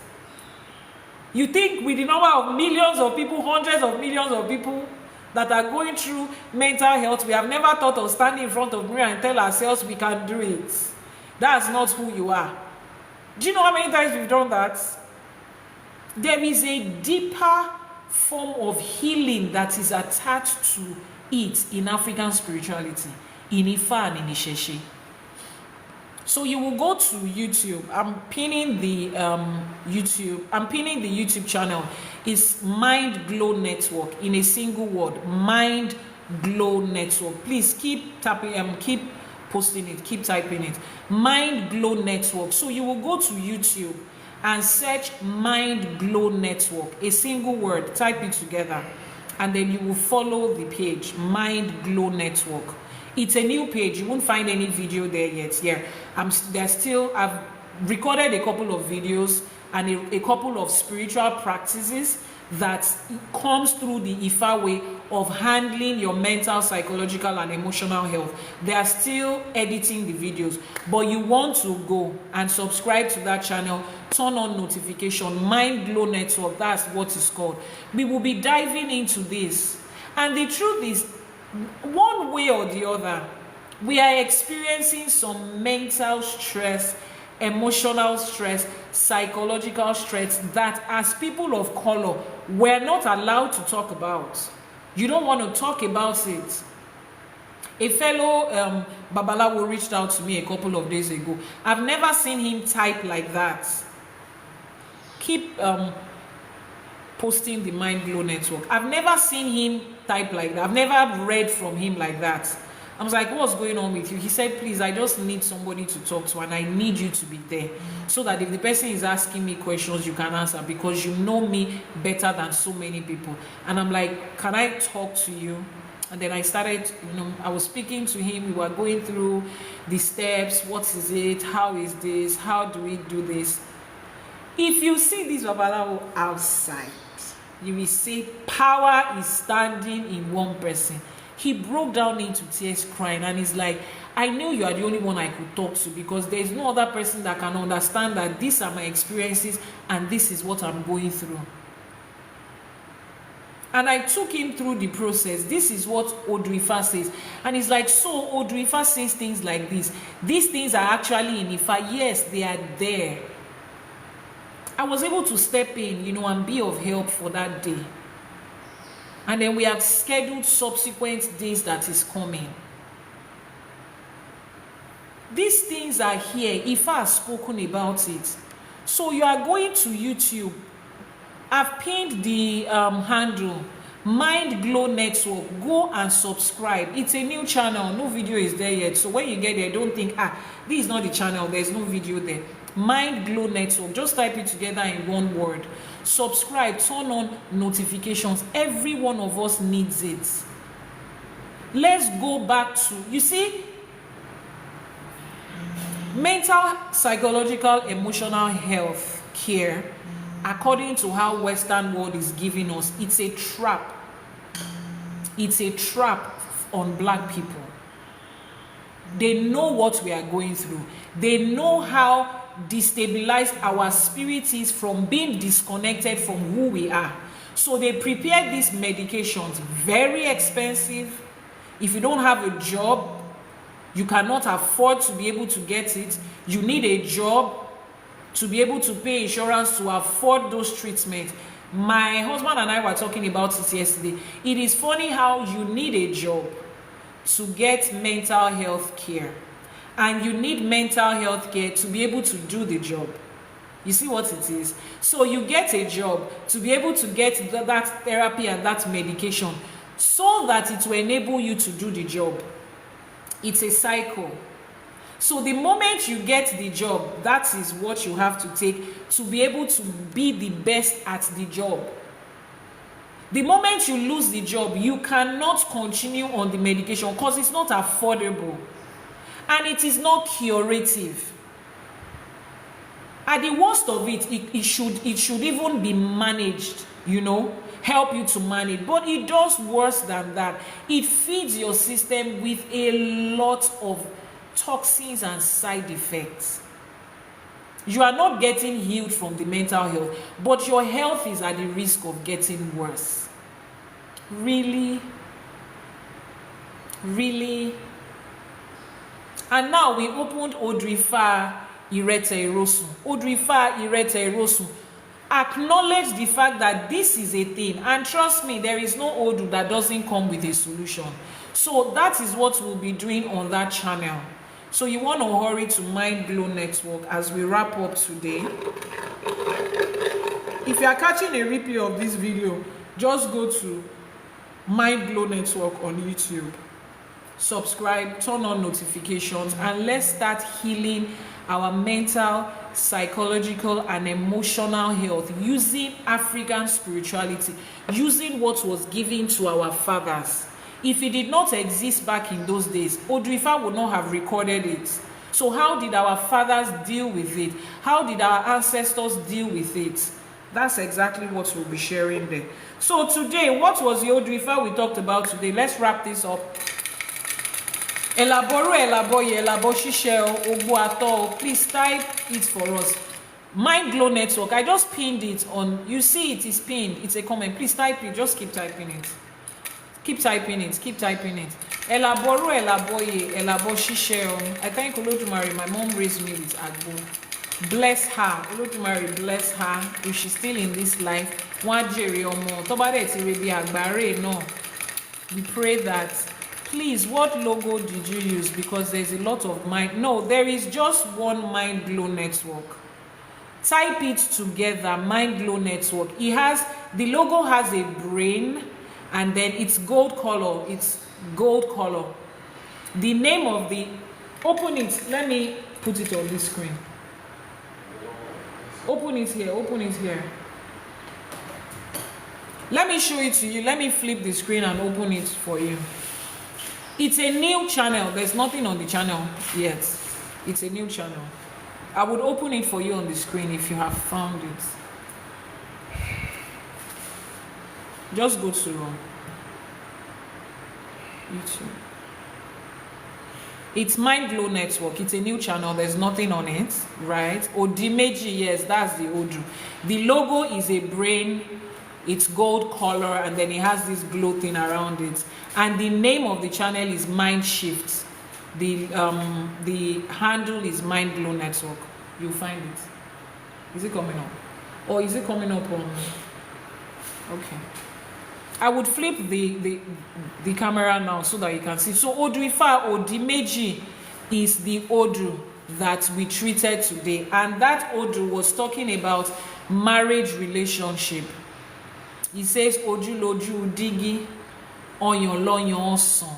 You think with the number of millions of people, hundreds of millions of people that are going through mental health, we have never thought of standing in front of the mirror and tell ourselves we can do it? That's not who you are. Do you know how many times we've done that? There is a deeper form of healing that is attached to it in African spirituality, in Ifa and in Isheshe. So you will go to YouTube. I'm pinning the YouTube channel. It's Mind Glow Network, in a single word, Mind Glow Network. Please keep tapping, keep posting it, keep typing it. Mind Glow Network. So you will go to YouTube and search Mind Glow Network, a single word, type it together, and then you will follow the page, Mind Glow Network. It's a new page. You won't find any video there yet. Yeah, recorded a couple of videos and a couple of spiritual practices that comes through the Ifa way of handling your mental, psychological, and emotional health. They are still editing the videos, but you want to go and subscribe to that channel, turn on notification, Mind Glow Network, that's what it's called. We will be diving into this. And the truth is, one way or the other, we are experiencing some mental stress, emotional stress, psychological stress that as people of color we're not allowed to talk about. You don't want to talk about it. A fellow Babalawo reached out to me a couple of days ago. I've never seen him type like that. Keep posting the Mind Glow Network. I've never seen him type like that. I've never read from him like that. I was like, what's going on with you? He said, please, I just need somebody to talk to, and I need you to be there so that if the person is asking me questions, you can answer, because you know me better than so many people. And I'm like, can I talk to you? And then I started, I was speaking to him. We were going through the steps. What is it? How is this? How do we do this? If you see this Babalawo outside, you will see power is standing in one person. He broke down into tears, crying, and he's like, I knew you are the only one I could talk to, because there's no other person that can understand that these are my experiences and this is what I'm going through. And I took him through the process. This is what Odù Ifá says. And he's like, so Odù Ifá says things like this. These things are actually in Ifá. Yes, they are there. I was able to step in, and be of help for that day. And then we have scheduled subsequent days that is coming. These things are here. Ifá has spoken about it. So you are going to YouTube. I've pinned the handle, Mind Glow Network. Go and subscribe. It's a new channel. No video is there yet. So when you get there, don't think, this is not the channel. There's no video there. Mind Glow Network. Just type it together in one word. Subscribe, turn on notifications. Every one of us needs it. Let's go back to, you see, mental, psychological, emotional health care, according to how Western world is giving us, it's a trap. It's a trap on Black people. They know what we are going through. They know how destabilized our spirit is from being disconnected from who we are. So they prepare these medications, very expensive. If you don't have a job, you cannot afford to be able to get it. You need a job to be able to pay insurance to afford those treatments. My husband and I were talking about it yesterday. It is funny how you need a job to get mental health care. And you need mental health care to be able to do the job. You see what it is? So you get a job to be able to get that therapy and that medication so that it will enable you to do the job. It's a cycle. So the moment you get the job, that is what you have to take to be able to be the best at the job. The moment you lose the job, you cannot continue on the medication because it's not affordable. And it is not curative. At the worst of it, it should even be managed, help you to manage. But it does worse than that. It feeds your system with a lot of toxins and side effects. You are not getting healed from the mental health, but your health is at the risk of getting worse. Really? Really? And now we opened Odù Ifá Ìrètè-ìrosùn. Odù Ifá Ìrètè-ìrosùn. Acknowledge the fact that this is a thing. And trust me, there is no Odu that doesn't come with a solution. So that is what we'll be doing on that channel. So you want to hurry to Mind Glow Network as we wrap up today. If you are catching a replay of this video, just go to Mind Glow Network on YouTube. Subscribe, turn on notifications, and let's start healing our mental, psychological, and emotional health using African spirituality, using what was given to our fathers. If it did not exist back in those days, Odù Ifá would not have recorded it. So how did our fathers deal with it? How did our ancestors deal with it? That's exactly what we'll be sharing there. So today, what was the Odù Ifá we talked about today? Let's wrap this up. Elaboro, elaboye, elabo shishe, ogbo ato. Please type it for us. Mind Glow Network. I just pinned it on. You see it is pinned. It's a comment. Please type it. Just keep typing it. Keep typing it. Keep typing it. Elaboro, elaboye, elabo shishe. I thank Olodumare. My mom raised me with agbo. Bless her. Olodumare bless her. If she's still in this life, one jere omo. Tobade ti rebi agbare no. We pray that. Please, what logo did you use? Because there's a lot of mind. No, there is just one Mind Glow Network. Type it together, Mind Glow Network. It has, the logo has a brain, and then it's gold color. It's gold color. The name of the, open it. Let me put it on this screen. Open it here. Open it here. Let me show it to you. Let me flip the screen and open it for you. It's a new channel. There's nothing on the channel yet. It's a new channel. I would open it for you on the screen if you have found it. Just go to YouTube. It's Mind Glow Network. It's a new channel. There's nothing on it, right? ODÍ MEJI, yes, that's the Odù. The logo is a brain. It's gold color, and then it has this glow thing around it. And the name of the channel is Mind Shift. The handle is Mind Glow Network. You'll find it. Is it coming up? Or is it coming up on? Okay. I would flip the camera now so that you can see. So Odù Ifá, ODÍ MEJI is the Odù that we treated today. And that Odù was talking about marriage relationship. He says, ojú lójú dígí, ọyàn lọ́yàn ọsàn.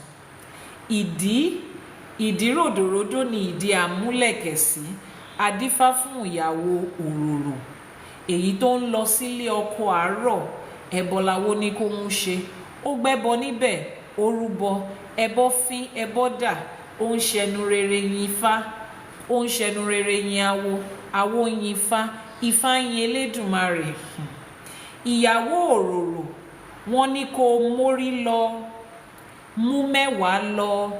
Ìdí ròdòròdò ni ìdí àmúlẹ̀kẹ̀sí, adífá fún ìyàwó òróró. Èyí tó ń lọ sílé ọkọ àárọ̀, ẹbọ làwo ní kó mú ṣe. Ó gbẹ́bọ níbẹ̀, ó rúbọ, ẹbọ fín, ẹbọ dà, ó ń ṣẹnu rere yin Ifá, ó ń ṣẹnu rere yin awo, awo yin Ifá, Ifá yin Elédùmarè. Ìyàwó òróró, wọ́n ní kó mórí lọ, mú mẹ́wàá lọ.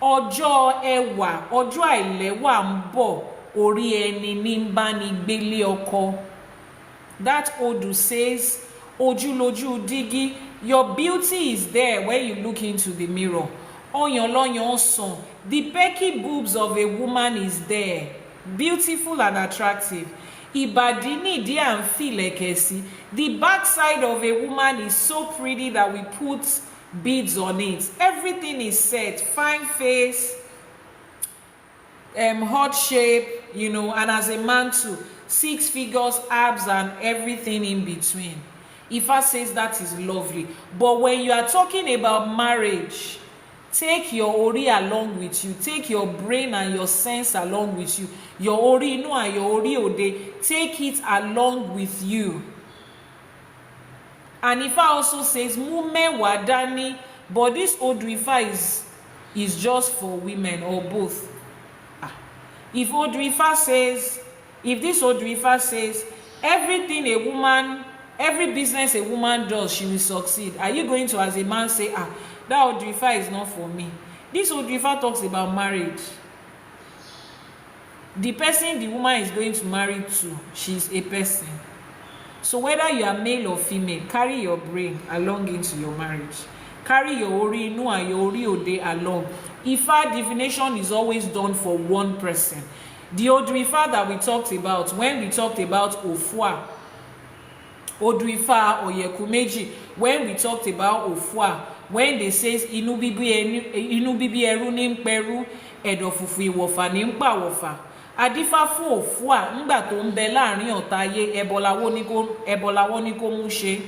Ọjọ́ ẹwà, ọjọ́ àìlẹ́wà ń bọ̀, orí ẹni ní ń bá ní gbélé ọkọ. That Odù says, ojú lójú dígí, your beauty is there when you look into the mirror. Ọyàn lọ́yàn ọsàn, the pecky boobs of a woman is there, beautiful and attractive. Ìbàdí nídìí à ń fìlẹ̀kẹ̀ sí. The backside of a woman is so pretty that we put beads on it. Everything is set. Fine face, hot shape, you know, and as a man too. 6 figures, abs, and everything in between. Ifá says that is lovely. But when you are talking about marriage, take your ori along with you. Take your brain and your sense along with you. Your ori inu and your ori ode. Take it along with you. And Ifá also says, Mu mẹ́wàá dání. But this Odù Ifá is just for women or both. If Odù Ifá says, if this Odù Ifá says, everything a woman, every business a woman does, she will succeed. Are you going to, as a man, say, that Odù Ifá is not for me? This Odù Ifá talks about marriage. The person the woman is going to marry to, she's a person. So whether you are male or female, carry your brain along into your marriage. Carry your ori inu and your ori ode along. Ifá divination is always done for one person. The Odù Ifá that we talked about, when we talked about Ofua, Odù Ifá Oyeku Meji, when we talked about Ofua, when they says inu bibi eru ni peru, edofufu iwofa ni npa wofa. Adífá fún Ofua ńgbà tó ń bẹ láàrin ọ̀tá ayé, ẹbọ làwọn ní kó mú ṣe.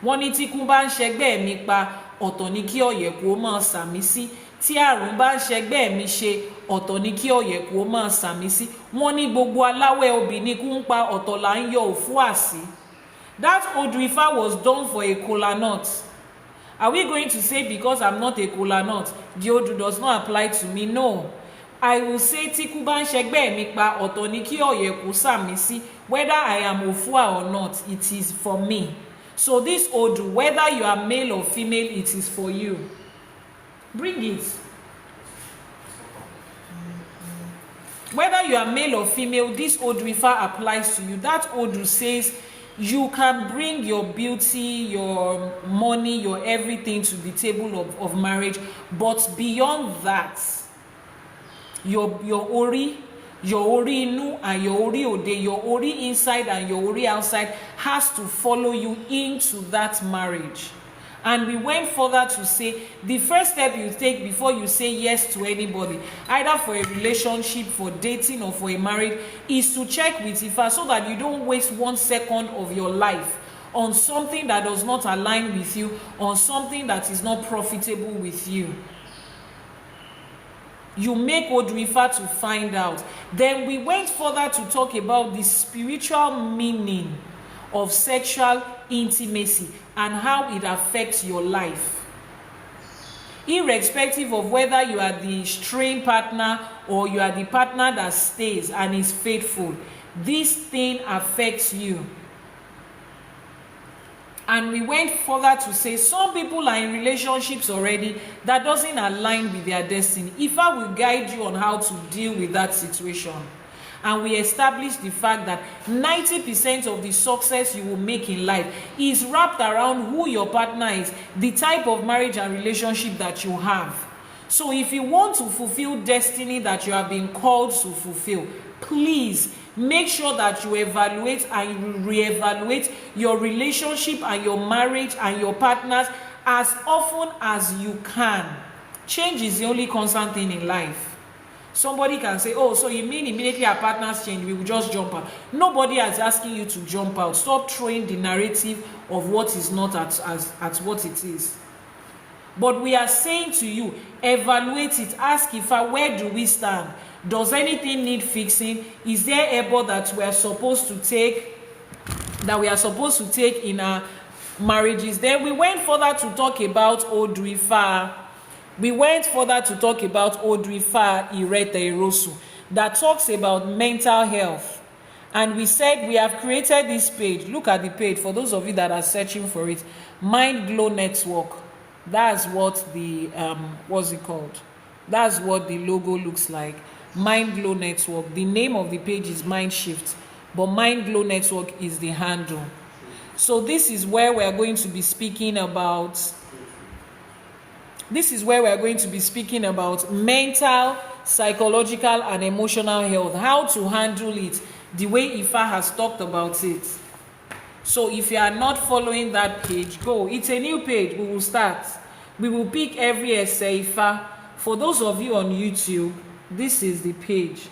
Wọ́n ní tí kú bá ń ṣẹgbẹ́ mi pa, ọ̀tọ̀ ní kí ọ̀yẹ̀kú ó máa sàmí sí. Tí àrùn bá ń ṣẹgbẹ́ mi ṣe, ọ̀tọ̀ ní kí ọ̀yẹ̀kú ó máa sàmí sí. Wọ́n ní gbogbo aláwẹ̀ obì ní kú ń pa, ọ̀tọ̀ là ń yọ Ofua sí. That Odù Ifá was done for a kola nut. Are we going to say because I'm not a kola nut, the Odù does not apply to me? No. I will say tíkú bá ń ṣẹgbẹ́ mi pa ọ̀tọ̀ ni kí ọ̀yẹ̀kú sàmì sí. Whether I am Ofua or not, it is for me. So this Odu, whether you are male or female, it is for you. Bring it. Whether you are male or female, this Odù Ifá applies to you. That Odu says you can bring your beauty, your money, your everything to the table of marriage, but beyond that, your Ori, your Ori Inu and your Ori Ode, your Ori inside and your Ori outside has to follow you into that marriage. And we went further to say the first step you take before you say yes to anybody, either for a relationship, for dating, or for a marriage, is to check with Ifa so that you don't waste 1 second of your life on something that does not align with you, on something that is not profitable with you. You make Odù Ifá to find out. Then we went further to talk about the spiritual meaning of sexual intimacy and how it affects your life. Irrespective of whether you are the strained partner or you are the partner that stays and is faithful, this thing affects you. And we went further to say some people are in relationships already that doesn't align with their destiny. Ifa will guide you on how to deal with that situation. And we established the fact that 90% of the success you will make in life is wrapped around who your partner is, the type of marriage and relationship that you have. So if you want to fulfill destiny that you have been called to fulfill, please make sure that you evaluate and you reevaluate your relationship and your marriage and your partners as often as you can. Change is the only constant thing in life. Somebody can say, oh, so you mean immediately our partners change, we will just jump out. Nobody is asking you to jump out. Stop throwing the narrative of what is not at what it is. But we are saying to you, evaluate it. Ask Ifa, where do we stand? Does anything need fixing? Is there a board that we are supposed to take in our marriages? Then we went further to talk about Odù Ifá. We went further to talk about Odù Ifá Irete Erosu that talks about mental health. And we said we have created this page. Look at the page for those of you that are searching for it. Mind Glow Network. That's what the what's it called? That's what the logo looks like. Mind Glow Network. The name of the page is Mind Shift, but Mind Glow Network is the handle. So this is where we are going to be speaking about mental, psychological, and emotional health, how to handle it, the way Ifa has talked about it. So if you are not following that page, go. It's a new page. We will start. We will pick every essay Ifa. For those of you on YouTube, this is the page.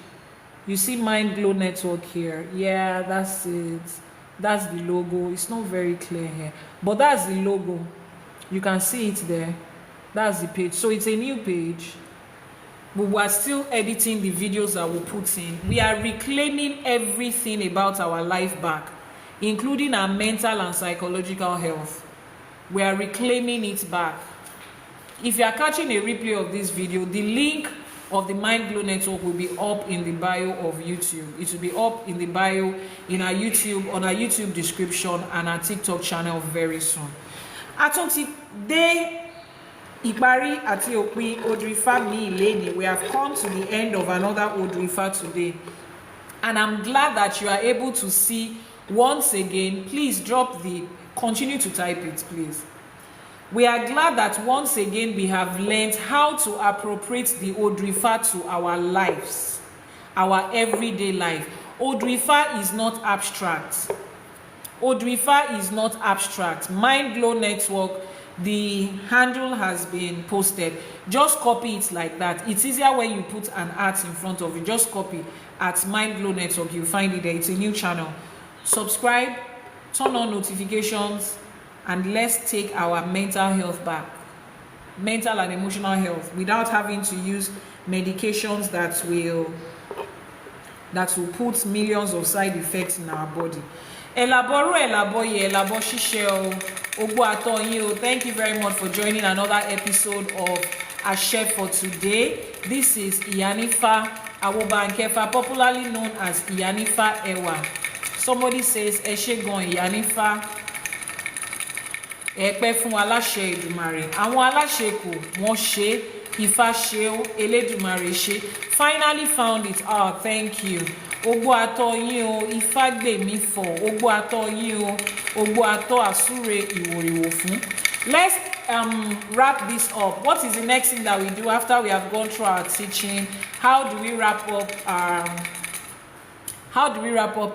You see Mind Glow Network here. Yeah, that's it. That's the logo. It's not very clear here, but that's the logo. You can see it there. That's the page. So it's a new page. But we are still editing the videos that we put in. We are reclaiming everything about our life back, including our mental and psychological health. We are reclaiming it back. If you are catching a replay of this video, the link of the Mind Glow Network will be up in the bio of YouTube. It will be up in the bio in our YouTube, on our YouTube description and our TikTok channel very soon. Ìparí àti òpin Odù Ifá mi ìlénì. We have come to the end of another Odù Ifá today. And I'm glad that you are able to see once again. Please continue to type it, please. We are glad that once again we have learned how to appropriate the Odù Ifá to our lives, our everyday life. Odù Ifá is not abstract. Odù Ifá is not abstract. Mind Glow Network, the handle has been posted. Just copy it like that. It's easier when you put an art in front of you. Just copy at Mind Glow Network. You'll find it there. It's a new channel. Subscribe, turn on notifications, and let's take our mental health back. Mental and emotional health without having to use medications that will put millions of side effects in our body. Thank you very much for joining another episode of Ashe for today. This is Ìyánífá Ẹwà, popularly known as Ìyánífá Ẹwà. Somebody says, ẹ ṣé gan Ìyánífá. Ẹ pẹ́ fún aláṣẹ Èdùmàrè. Àwọn aláṣekù wọ́n ṣe, Ifá ṣe ó, Elédùmarè ṣe. Finally found it. Oh, thank you. Ogbo atọ́ yín o, Ifá gbè mí fọ̀. Ogbo atọ́ yín o, ogbo atọ́ àsúre ìwòrìwò fún. Let's wrap this up. What is the next thing that we do after we have gone through our teaching? How do we wrap up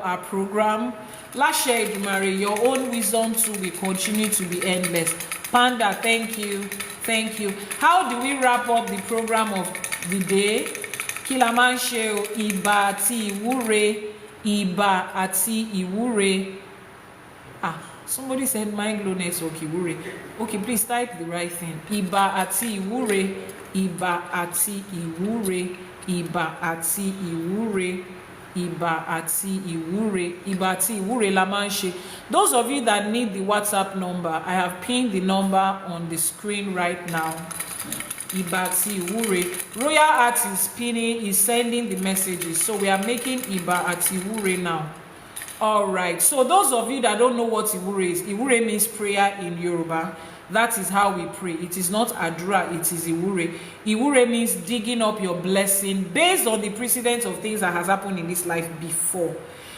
our program? Láṣẹ Èdùmàrè, your own wisdom too will continue to be endless. Panda, thank you. Thank you. How do we wrap up the program of the day? Kí la máa ń ṣe o? Ìbà àti ìwúre. Ìbà àti ìwúre. Somebody said mind glow network ìwúre. Okay, please type the right thing. Ìbà àti ìwúre. Ìbà àti ìwúre. Ìbà àti ìwúre. Ìbà àti ìwúre. Ìbà àti ìwúre la máa ń ṣe. Those of you that need the WhatsApp number, I have pinned the number on the screen right now. Ìbà àti ìwúre. Royal Art is sending the messages. So we are making Ìbà àti ìwúre now. All right. So those of you that don't know what ìwúre is, ìwúre means prayer in Yoruba. That is how we pray. It is not Adura, it is ìwúre. Ìwúre means digging up your blessing based on the precedent of things that has happened in this life before.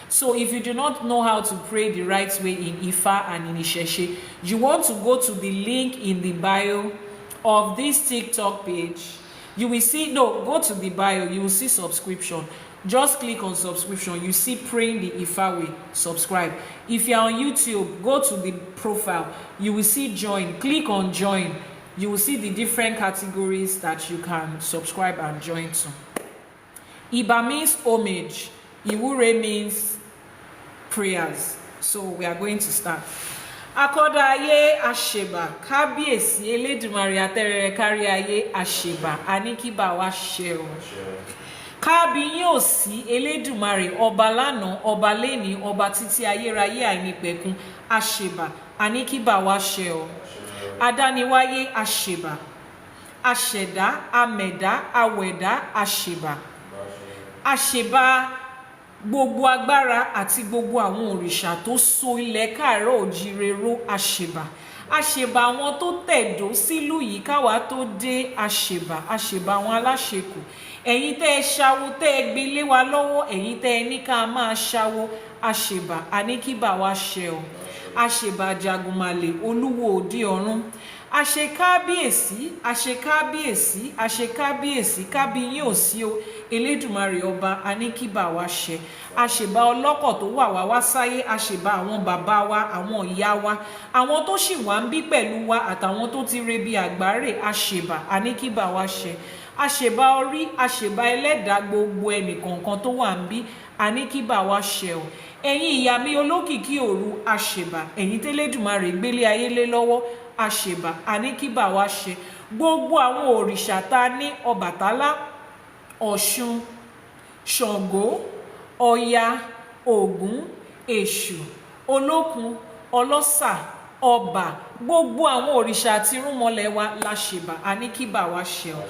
So if you do not know how to pray the right way in Ifa and in Isheshe, you want to go to the link in the bio of this TikTok page. You will see, go to the bio, you will see subscription. Just click on subscription. You see praying the Ifa way, subscribe. If you're on YouTube, go to the profile. You will see join. Click on join. You will see the different categories that you can subscribe and join to. Iba means homage. Ìwúre means prayers. So we are going to start. Akọ́dá ayé àṣèbà, kábíyèsí Elédùmarè atẹ́rẹrẹ kárí ayé àṣèbà, àníkíbà wa ṣe o. Kábíyèsí Elédùmarè, ọba lánàá, ọba lénìí, ọba títí ayérayé àìnípẹ̀kun, àṣèbà, àníkíbà wa ṣe o. Adániwáyé àṣèbà, àṣẹ̀dá, àmẹ̀dá, àwẹ̀dá, àṣèbà. Àṣèbà gbogbo agbára àti gbogbo àwọn òrìṣà tó so ilẹ̀ káàárọ̀ òjíire ró, àṣèbà. Àṣèbà àwọn tó tẹ̀dó sílùú yìí káwa tó dé, àṣèbà. Àṣèbà àwọn aláṣekù. Ẹ̀yin tẹ́ ẹ ṣawo, tẹ́ ẹ gbé lé wa lọ́wọ́, ẹ̀yin tẹ́ ẹ ní ká máa ṣawo, àṣèbà, àníkíbà wa ṣe o. Àṣèbà jagunmalè, olúwo òdí ọ̀run. Àṣekábíyèsí, àṣekábíyèsí, àṣekábíyèsí, kábíyèsí o, Elédùmarè ọba, àníkíbà wa ṣe. Àṣèbà ọlọ́kọ̀ tó wá sáyé, àṣèbà àwọn bàbá wa, àwọn ìyá wa, àwọn tó ṣì wà ń bí pẹ̀lú wa àtàwọn tó ti rebi àgbáre, àṣèbà, àníkíbà wa ṣe. Àṣèbà orí, àṣèbà ẹlẹ́dàá gbogbo ẹnìkọ̀ọ̀kan tó wà ń bí, àníkíbà wa ṣe o. Ẹ̀yin ìyá mi olókìkí òru, àṣèbà. Ẹ̀yin tẹ́lẹ́dùmarè gbélé ayé lé lọ́wọ́, àṣèbà, àníkíbà wa ṣe. Gbogbo àwọn òrìṣà tá ní Ọbàtálá, Ọ̀ṣun, Ṣàngó, Ọya, Ògún, Èṣù, Olókun, Ọlọ́sà, Ọba, gbogbo àwọn òrìṣà àti irúnmọlẹ̀ wa láṣèbà, àníkíbà wa ṣe o.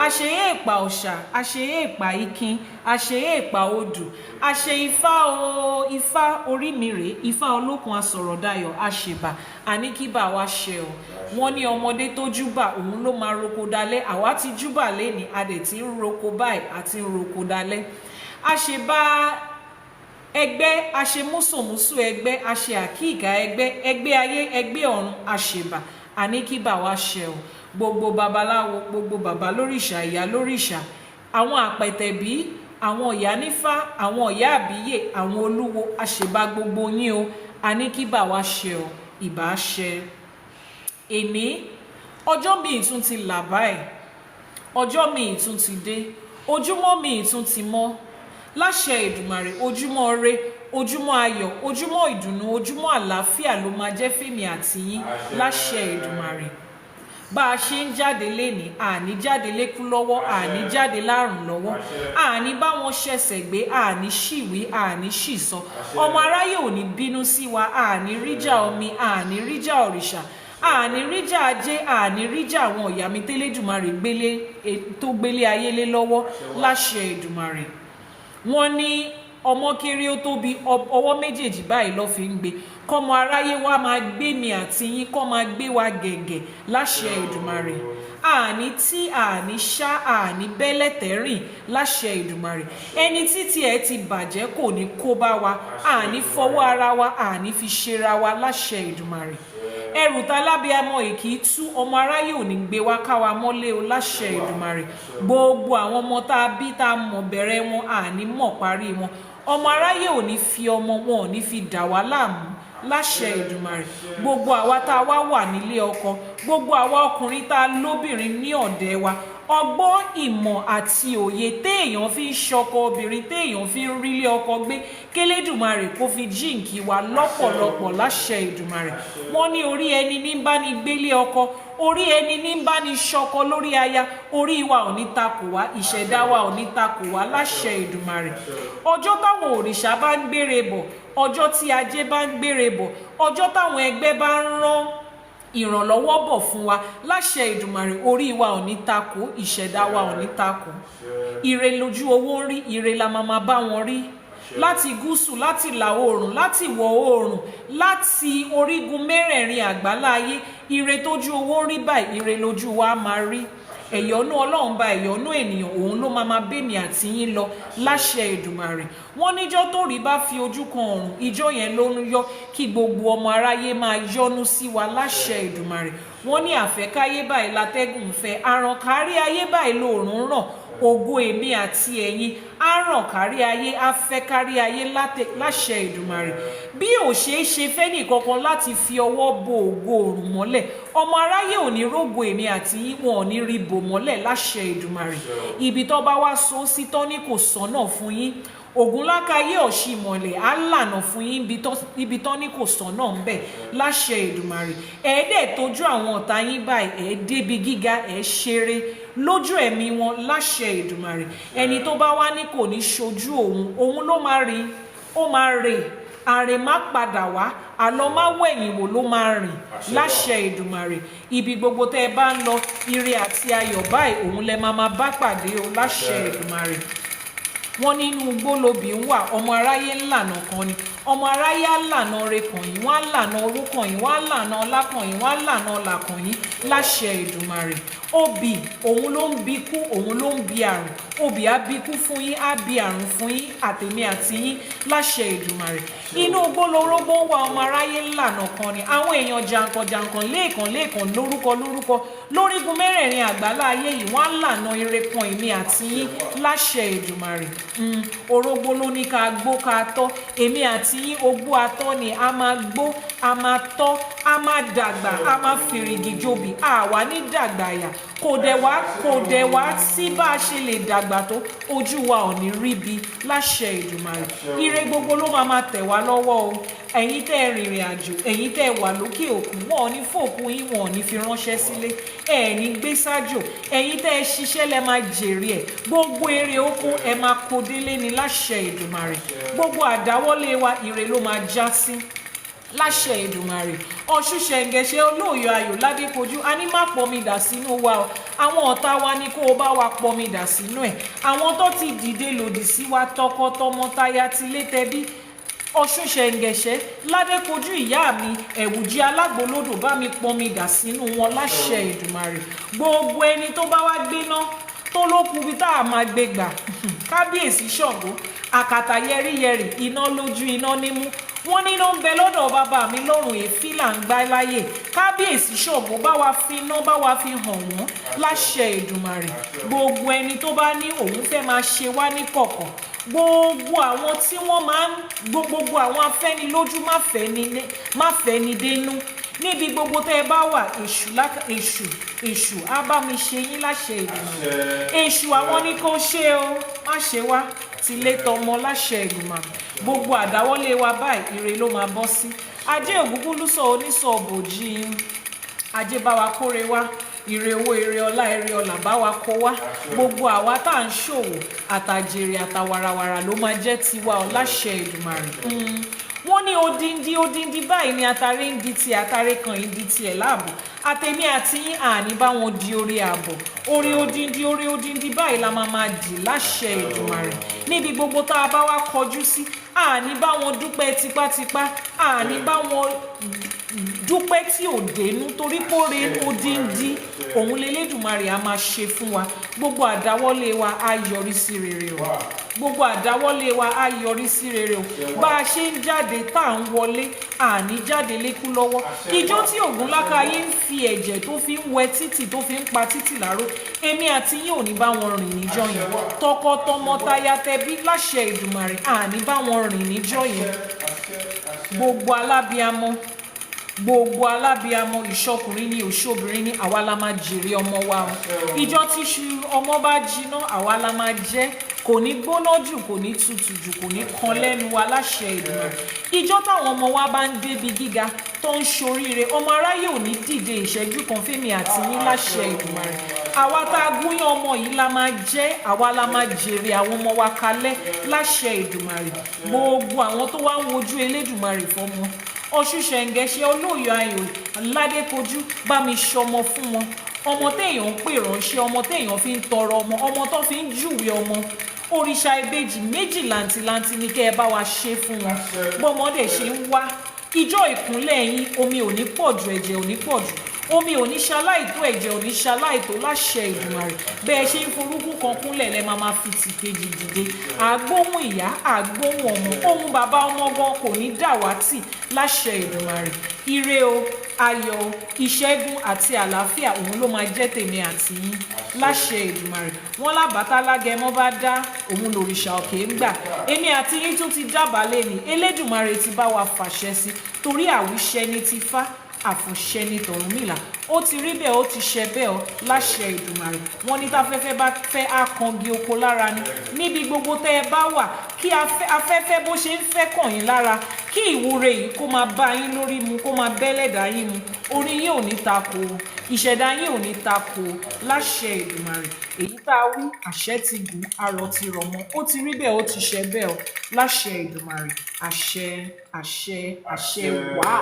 Àṣeyé ìpà ọ̀ṣà, àṣeyé ìpà ikin, àṣeyé ìpà odù, àṣe Ifá o, Ifá orí mi rèé, Ifá olókun asọ̀rọ̀dayọ̀, àṣèbà, àníkíbà wa ṣe o. Wọ́n ní ọmọdé tó júbà òun ló máa roko dalẹ̀, àwa ti júbà lénìí, a dẹ̀ ti ń roko báyìí àti ń roko dalẹ̀. Àṣèbà ẹgbẹ́, àṣemúsùmúsù ẹgbẹ́, àṣe àkíkà ẹgbẹ́, ẹgbẹ́ ayé, ẹgbẹ́ ọ̀run, àṣèbà, àníkíbà wa ṣe o. Gbogbo babaláwo, gbogbo bàbá lóríṣà, ìyá lóríṣà, àwọn àpẹ̀tẹ̀bí, àwọn ìyánífá, àwọn ìyá àbíyè, àwọn olúwo, àṣèbà gbogbo yín o, àníkíbà wa ṣe o. Ìbà ṣe. Èní ọjọ́ mi tún ti là báyìí, ọjọ́ mi tún ti dé, ojúmọ́ mi tún ti mọ́. Láṣẹ Èdùmàrè, ojúmọ́ ire, ojúmọ́ ayọ̀, ojúmọ́ ìdùnnú, ojúmọ́ àlàáfíà ló máa jẹ́ fèmí àti yín, láṣẹ Èdùmàrè. Bá a ṣe ń jáde lénìí, àní jáde lékú lọ́wọ́, àní jáde lárùn lọ́wọ́, àní bá wọn ṣẹ̀ṣẹ̀ gbé, àní ṣìwí, àní ṣìsọ. Ọmọ aráyé ò ní bínú sí wa, àní ríjà omi, àní ríjà òrìṣà, àní ríjà ajé àní ríjà àwọn ìyá mi tẹ́lẹ̀dùmarè tó gbélé ayé lé lọ́wọ́ láṣẹ Èdùmarè. wọ́n ní ọmọ kéré ó tóbi ọwọ́ méjèèjì báyìí ló fi ń gbé, kọ́mọ aráyé wa máa gbé mi àti yín kọ́ máa gbé wa gẹ̀gẹ̀ láṣẹ Èdùmarè. àní tí àní ṣá àní bẹ́lẹ̀tẹ̀ rìn láṣẹ Èdùmarè. ẹni títí ẹ ti bàjẹ́ kò ní kó bá wa, àní fọwọ́ ara wa àní fi ṣera wa láṣẹ Èdùmarè. ẹrù ta lábíamọ èkì tú ọmọ aráyé ò ní gbé wá káwa mọ́lé o láṣẹ Èdùmarè. gbogbo àwọn ọmọ tá a bí tá a mọ̀ bẹ̀rẹ̀ wọn àní mọ̀ parí wọn. ọmọ aráyé ò ní fi ọmọ wọn ò ní fi dà wá láàmú láṣẹ Èdùmarè. gbogbo àwa tá a wá wà nílé ọkọ, gbogbo àwa ọkùnrin tá a lóbìnrin ní ọ̀dẹ̀ wa, ọgbọ́n ìmọ̀ àti òye téèyàn fi ń ṣọkọ obìnrin, téèyàn fi ń rílé ọkọ gbé, kélédùmarè kó fi jíǹkí wa lọ́pọ̀lọpọ̀ láṣẹ Èdùmarè. wọ́n ní orí ẹni ní bá ní gbélé ọkọ, orí ẹni ní bá ní ṣọkọ lórí aya, orí wa ò ní takò wá, ìṣẹ̀dá wa ò ní takò wá láṣẹ Èdùmarè. ọjọ́ táwọn òrìṣà bá ń gbére bọ̀, ọjọ́ tí ajé bá ń gbére bọ̀, ọjọ́ táwọn ẹgbẹ́ bá ń rán ìrànlọ́wọ́ bọ̀ fún wa láṣẹ Èdùmarè, orí wa ò ní takò, ìṣẹ̀dá wa ò ní takò. ire lójú owó ń rí, ire la máa bá wọn rí, láti gúúsù, láti ìlà oòrùn, láti ìwọ̀ oòrùn, láti orígun mẹ́rẹ̀ẹ̀rin àgbáláyé. ire tójú owó ń rí báyìí, ire lójú wa máa rí. ẹ̀yọ́nú Ọlọ́run bá ẹ̀yọ́nú ènìyàn, òun ló máa bẹ́mi àti yín lọ láṣẹ Èdùmarè. wọ́n níjọ́ tó rí bá fi ojú kan ọ̀run, ìjọ́ yẹn ló ń yọ kí gbogbo ọmọ aráyé máa yọ́nú sí wa láṣẹ Èdùmarè. wọ́n ní àfẹ́káyé báyìí látẹ́gùn fẹ́, àràn kárí ayé báyìí lòórùn ràn, ògo èmi àti ẹ̀yin á ràn kárí ayé, á fẹ́ kárí ayé láṣẹ Èdùmarè. bí ò ṣeé ṣe fẹ́nì kankan láti fi ọwọ́ bo ògo òrùn mọ́lẹ̀, ọmọ aráyé ò ní rógo èmi àti yín, wọn ò ní rí bò mọ́lẹ̀ láṣẹ Èdùmarè. ibi tó bá wá so sí tán ní kò sọ́nà fún yín, Ògúnlákayé Ọ̀ṣìmọ̀lẹ̀ á lànà fún yín ibi tán ní kò sọ́nà ń bẹ̀ láṣẹ Èdùmarè. ẹ̀ẹ́dẹ̀ tójú àwọn ọ̀tá yín báyìí, ẹ̀ débi gíga, ẹ̀ ṣeré lójú ẹ̀mí wọn láṣẹ Èdùmarè. ẹni tó bá wá ní kò ní ṣojú òun ló máa rí, ó máa rè, àrè má padà wá, àlọ́ má wẹ̀yìn wò ló máa rìn láṣẹ Èdùmarè. ibi gbogbo tẹ́ ẹ bá ń lọ, ire àti ayọ̀ báyìí òun lẹ máa bá pàdé o láṣẹ Èdùmarè. wọ́n nínú gbólóbì ń wà, ọmọ aráyé ń lànà kan ni, ọmọ aráyé á lànà ọrẹ kàn yín, wọ́n á lànà orú kàn yín, wọ́n á lànà ọlá kàn yín, wọ́n á lànà ọlà kàn yín láṣẹ Èdùmarè. obì òun ló ń bí kú, òun ló ń bí àrùn, obì á bí kú fún yín, á bí àrùn fún yín àtèmi àti yín láṣẹ Èdùmarè. inú gbólórógbó ń wà, ọmọ aráyé ń lànà kan ni, àwọn èèyàn jàǹkànjàǹkàn lẹ́ẹ̀kan lórúkọ lórígun mẹ́rẹ̀ẹ̀rin àgbálá ayé yìí, wọ́n á lànà ire kan èmi àti yín láṣẹ Èdùmarè. orógbó ló ní ká gbó ká tọ́, èmi àti yín ogbó atọ́ ni, a máa gbó, a máa tọ́, a máa dàgbà, a máa fìrìgì jobi, àwa ní dàgbà yà, kò dẹ̀ wá sí bá a ṣe lè dàgbà tó, ojú wa ò ní rí bi láṣẹ Èdùmarè. ire gbogbo ló máa tẹ̀ wá lọ́wọ́ o. ẹ̀yin tẹ́ ẹ rìnrìn àjò, ẹ̀yin tẹ́ ẹ wà lókè òkun, wọn ò ní fòkun yín, wọn ò ní fi ránṣẹ́ sílé, ẹ ní gbé sájò. ẹ̀yin tẹ́ ẹ ṣiṣẹ́ lẹ máa jèrè ẹ̀, gbogbo èrè oko ẹ máa kó délé ní láṣẹ Èdùmarè. gbogbo àdáwọ́lé wa ire ló máa já sí láṣẹ Èdùmarè. Ọ̀ṣun ṣẹ̀ǹgẹ̀ṣẹ̀ olóòyò ayò ládékojú, a ní má pọnmi dà sínú wa o, àwọn ọ̀tá wa ní kó o bá wa pọnmi dà sínú ẹ̀, àwọn tó ti dìde lòdì sí wa tọkọtọmọ táyà tilé tẹbí. Ọ̀ṣun ṣẹ̀ǹgẹ̀ṣẹ̀ ládékojú ìyá mi, ẹ̀wùjí alágbólódò, bá mi pọnmi dà sínú wọn láṣẹ Èdùmarè. gbogbo ẹni tó bá wá gbéná tó ló kù bí tá a máa gbé gbà, kábíyèsí Ṣàngó, àkàtà yẹríyẹrì, iná lójú iná nímú, wọ́n níná ń bẹ lọ́dọ̀ bàbá mi lọ́rùn, èéfín là ń gbá láyè, kábíyèsí Ṣàngó bá wa fi iná bá wa fi hàn wọ́n láṣẹ Èdùmarè. gbogbo ẹni tó bá ní òun fẹ́ máa ṣe wá ní kọ̀kọ̀, gbogbo àwọn tí wọ́n máa ń gbogbo àwọn afẹ́nilójú má fẹ́ni dénú, níbi gbogbo tẹ́ ẹ bá wà, èṣù á bá mi ṣe yín láṣẹ Èdùmarè. èṣù àwọn ní kó ṣe o, má ṣe wá tilé tọmọ láṣẹ Èdùmarè. gbogbo àdáwọ́lé wa báyìí ire ló máa bọ́ sí. ajé ògúngúlùsọ onísọ bòjì, ajé bá wa kóre wá, ire owó, ire ọlá, ire ọlà bá wa kó wá. gbogbo àwa tá à ń ṣòwò àtàjèrè àtàwàràwàrà ló máa jẹ́ tiwa ọ láṣẹ Èdùmarè. wọ́n ní odindi báyìí ni atare ń di tiẹ̀ atare kan ń di tiẹ̀ láàbò àtẹ̀mí àti yín àní bá wọn di orí ààbò orí odindi báyìí la máa dì láṣẹ Èdùmàrè níbi gbogbo tá a bá wá kọjú sí àní bá wọn dúpẹ́ tipátipá àní bá wọn dúpẹ́ tí ò dénú torí póre odindi òun lélẹ́dùmarè a máa ṣe fún wa gbogbo àdáwọ́lé wa á yọrí sí rere o gbogbo àdáwọ́lé wa á yọrí sí rere o bá a ṣe ń jáde tá à ń wọlé àní jáde lékú lọ́wọ́ ìjọ tí Ògúnlákayé ń fi ẹ̀jẹ̀ tó fi ń wẹ títì tó fi ń pa títì láró èmi àti yín ò ní bá wọn rìn níjọ́ yẹn tọkọtọmọ táyà tẹbí láṣẹ Èdùmàrè àní bá wọn rìn níjọ́ yẹn gbogbo alábíamọ ìṣọkùnrin ní òṣòbìnrin ní àwa la máa jèrè ọmọ wa o ìjọ tíṣu ọmọ bá jiná àwa la máa jẹ kò ní gbóná jù kò ní tutù jù kò ní kan lẹ́nu wa láṣẹ Èdùmàrè ìjọ táwọn ọmọ wa bá ń débi gíga tó ń ṣoríire ọmọ aráyé ò ní dìde ìṣẹ́jú kan fẹ́mi àti yín láṣẹ Èdùmàrè àwa tá a gúnyán ọmọ yìí la máa jẹ àwa la máa jèrè àwọn ọmọ wa kalẹ̀ láṣẹ Èdùmàrè gbogbo àwọn tó wá ń wojú Elédùmarè fọmọ ọ̀ṣùṣẹ̀ǹgẹ̀ṣẹ̀ olóòyò ayò ládékojú bá mi ṣọmọ fún wọn ọmọ téèyàn ń pè ránṣẹ́ ọmọ téèyàn fi ń tọrọ ọmọ tó fi ń júwe ọmọ òrìṣà ìbejì méjì làǹtìlanti ni kẹ́ ẹ bá wa ṣe fún wọn bọ́mọdé ṣe ń wá ìjọ ìkúnlẹ̀ yín omi ò ní pọ̀ jù ẹ̀jẹ̀ ò ní pọ̀ jù omi ò ní ṣaláìtó ẹ̀jẹ̀ ò ní ṣaláìtó láṣẹ Èdùmàrè bẹ́ẹ̀ ṣe ń forúkú kan kúnlẹ̀ lẹ́ máa fi tìkejì dìde àgbóhùn ìyá àgbóhùn ọmọ ohun bàbá ọmọ gan kò ní dàwátì láṣẹ Èdùmàrè ire o ayọ̀ o ìṣẹ́gun àti àlàáfíà òun ló máa jẹ́ tèmi àti yín láṣẹ Èdùmàrè wọn lábàtà lágẹmọ bá dá òun lòrìṣà òkè ń gbà èmi àti yín tún ti dábàálẹ̀ ní Elédùmarè ti bá wa fàṣẹ sí torí àwíṣẹ ní ti fá àfọ̀ṣẹ ní Ọ̀rúnmìlà ó ti rí bẹ́ẹ̀ ó ti ṣe bẹ́ẹ̀ ọ láṣẹ Èdùmàrè wọn ní táfẹ́fẹ́ bá fẹ́ àkàngi oko lára ni níbi gbogbo tẹ́ ẹ bá wà kí afẹ́fẹ́ bó ṣe ń fẹ́ kàn yín lára kí ìwúre yìí kó máa bá yín lórí mu kó máa bẹ́lẹ̀dá yín mu orí yín ò ní tako ìṣẹ̀dá yín ò ní tako láṣẹ Èdùmàrè èyí tá a wí àṣẹ ti gùn arọ ti rọ̀ mọ́ ó ti rí bẹ́ẹ̀ ó ti ṣe bẹ́ẹ̀ ọ láṣẹ Èdùmàrè àṣẹ àṣẹ àṣẹ wàá.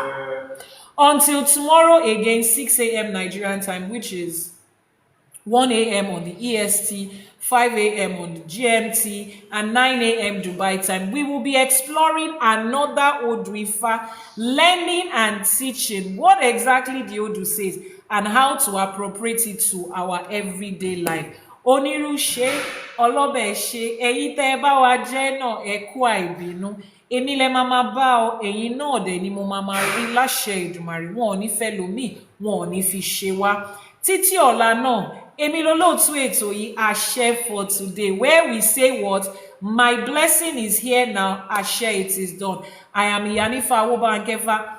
Until tomorrow again, 6 a.m. Nigerian time, which is 1 a.m. on the EST, 5 a.m. on the GMT, and 9 a.m. Dubai time. We will be exploring another Odù Ifá, learning and teaching what exactly the Odù says and how to appropriate it to our everyday life. Onírú ṣe, ọlọ́bẹ̀ ṣe, èyí tẹ́ ẹ bá wa jẹ́ náà ẹ kú àìbínú. Èmi lẹ máa bá ọ ẹ̀yin náà dẹ̀ ni mo máa rí láṣẹ Èdùmàrè wọn ò ní fẹ́ lòmíì wọn ò ní fi ṣe wá títí ọ̀la náà èmi lolóòtú ètò yìí àṣẹ for today where we say what my blessing is here now àṣẹ it is done. I am Ìyánífá Ẹwà,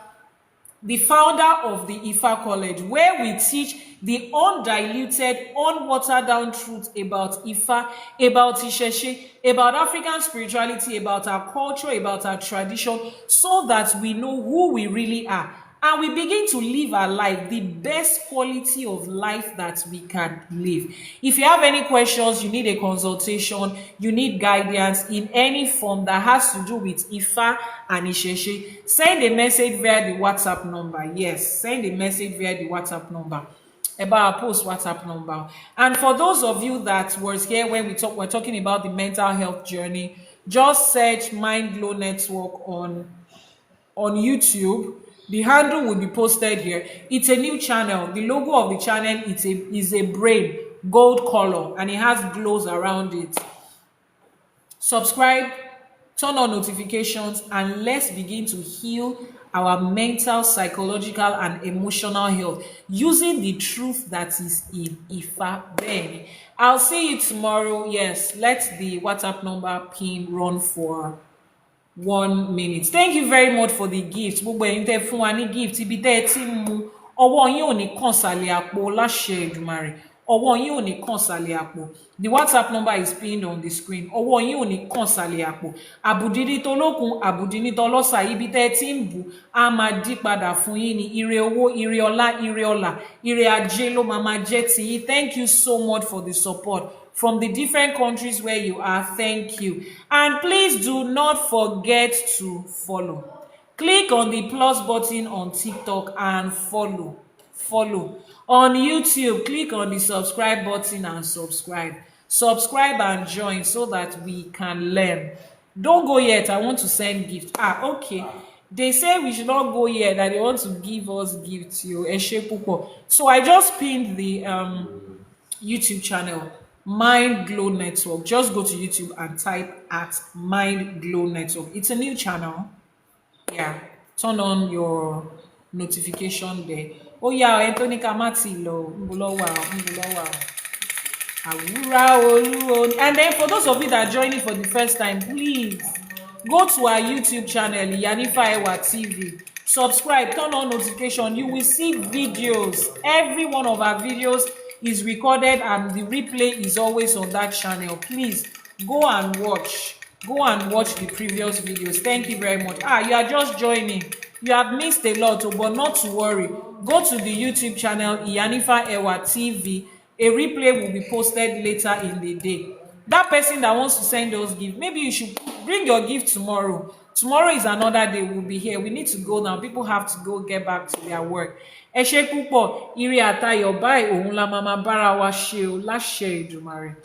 the founder of the Ifá College, where we teach the undiluted, unwatered down truth about Ifá, about Ìṣẹ̀ṣe, about African spirituality, about our culture, about our tradition, so that we know who we really are. And we begin to live our life, the best quality of life that we can live. If you have any questions, you need a consultation, you need guidance in any form that has to do with Ifá and Ìṣẹ̀ṣe, send a message via the WhatsApp number. Yes, send a message via the WhatsApp number. About our post WhatsApp number. And for those of you that was here when we're talking about the mental health journey, just search Mind Glow Network on YouTube. The handle will be posted here. It's a new channel. The logo of the channel is a brain, gold color, and it has glows around it. Subscribe, turn on notifications, and let's begin to heal our mental, psychological, and emotional health using the truth that is in Ifá. Then I'll see you tomorrow. Yes, let the WhatsApp number pin run for 1 minute. Thank you very much for the gift. Gbogbo ẹ̀yin tẹ́ fún wa ní gift ibi tẹ́ ti mú ọwọ́ yín ò ní kàn sàlẹ̀ àpò láṣẹ Èdùmàrè. Ọwọ́ yín ò ní kàn sàlẹ̀ àpò. The WhatsApp number is pinned on the screen. Ọwọ́ yín ò ní kàn sàlẹ̀ àpò. Àbùdíní tó lókun, àbùdíní tó lọ́sà ibi tẹ́ ti ń bù á máa dí padà fún yín ní ire owó, ire ọlá, ire ọlà, ire ajé ló máa jẹ́ ti yín. Thank you so much for the support. From the different countries where you are, thank you. And please do not forget to follow. Click on the plus button on TikTok and follow. On YouTube, click on the subscribe button and subscribe. Subscribe and join so that we can learn. Don't go yet. I want to send gift. Okay. They say we should not go yet, that they want to give us gifts. So I just pinned the YouTube channel, Mind Glow Network. Just go to YouTube and type at Mind Glow Network. It's a new channel. Yeah, turn on your notification there. Oh yeah, Anthony Kamati lo Mbulawa. And then for those of you that are joining for the first time, please go to our YouTube channel, Ìyánífá Ẹwà TV. Subscribe, turn on notification. You will see videos. Every one of our videos is recorded and the replay is always on that channel. Please go and watch. Go and watch the previous videos. Thank you very much. You are just joining. You have missed a lot, but not to worry. Go to the YouTube channel, Ìyánífá Ẹwà TV. A replay will be posted later in the day. That person that wants to send those gifts, maybe you should bring your gift tomorrow. Tomorrow is another day. We'll be here. We need to go now. People have to go get back to their work. Ẹ ṣé púpọ̀, ire àtayọ̀ báyìí òun la máa bára wa ṣe o láṣẹ Èdùmàrè.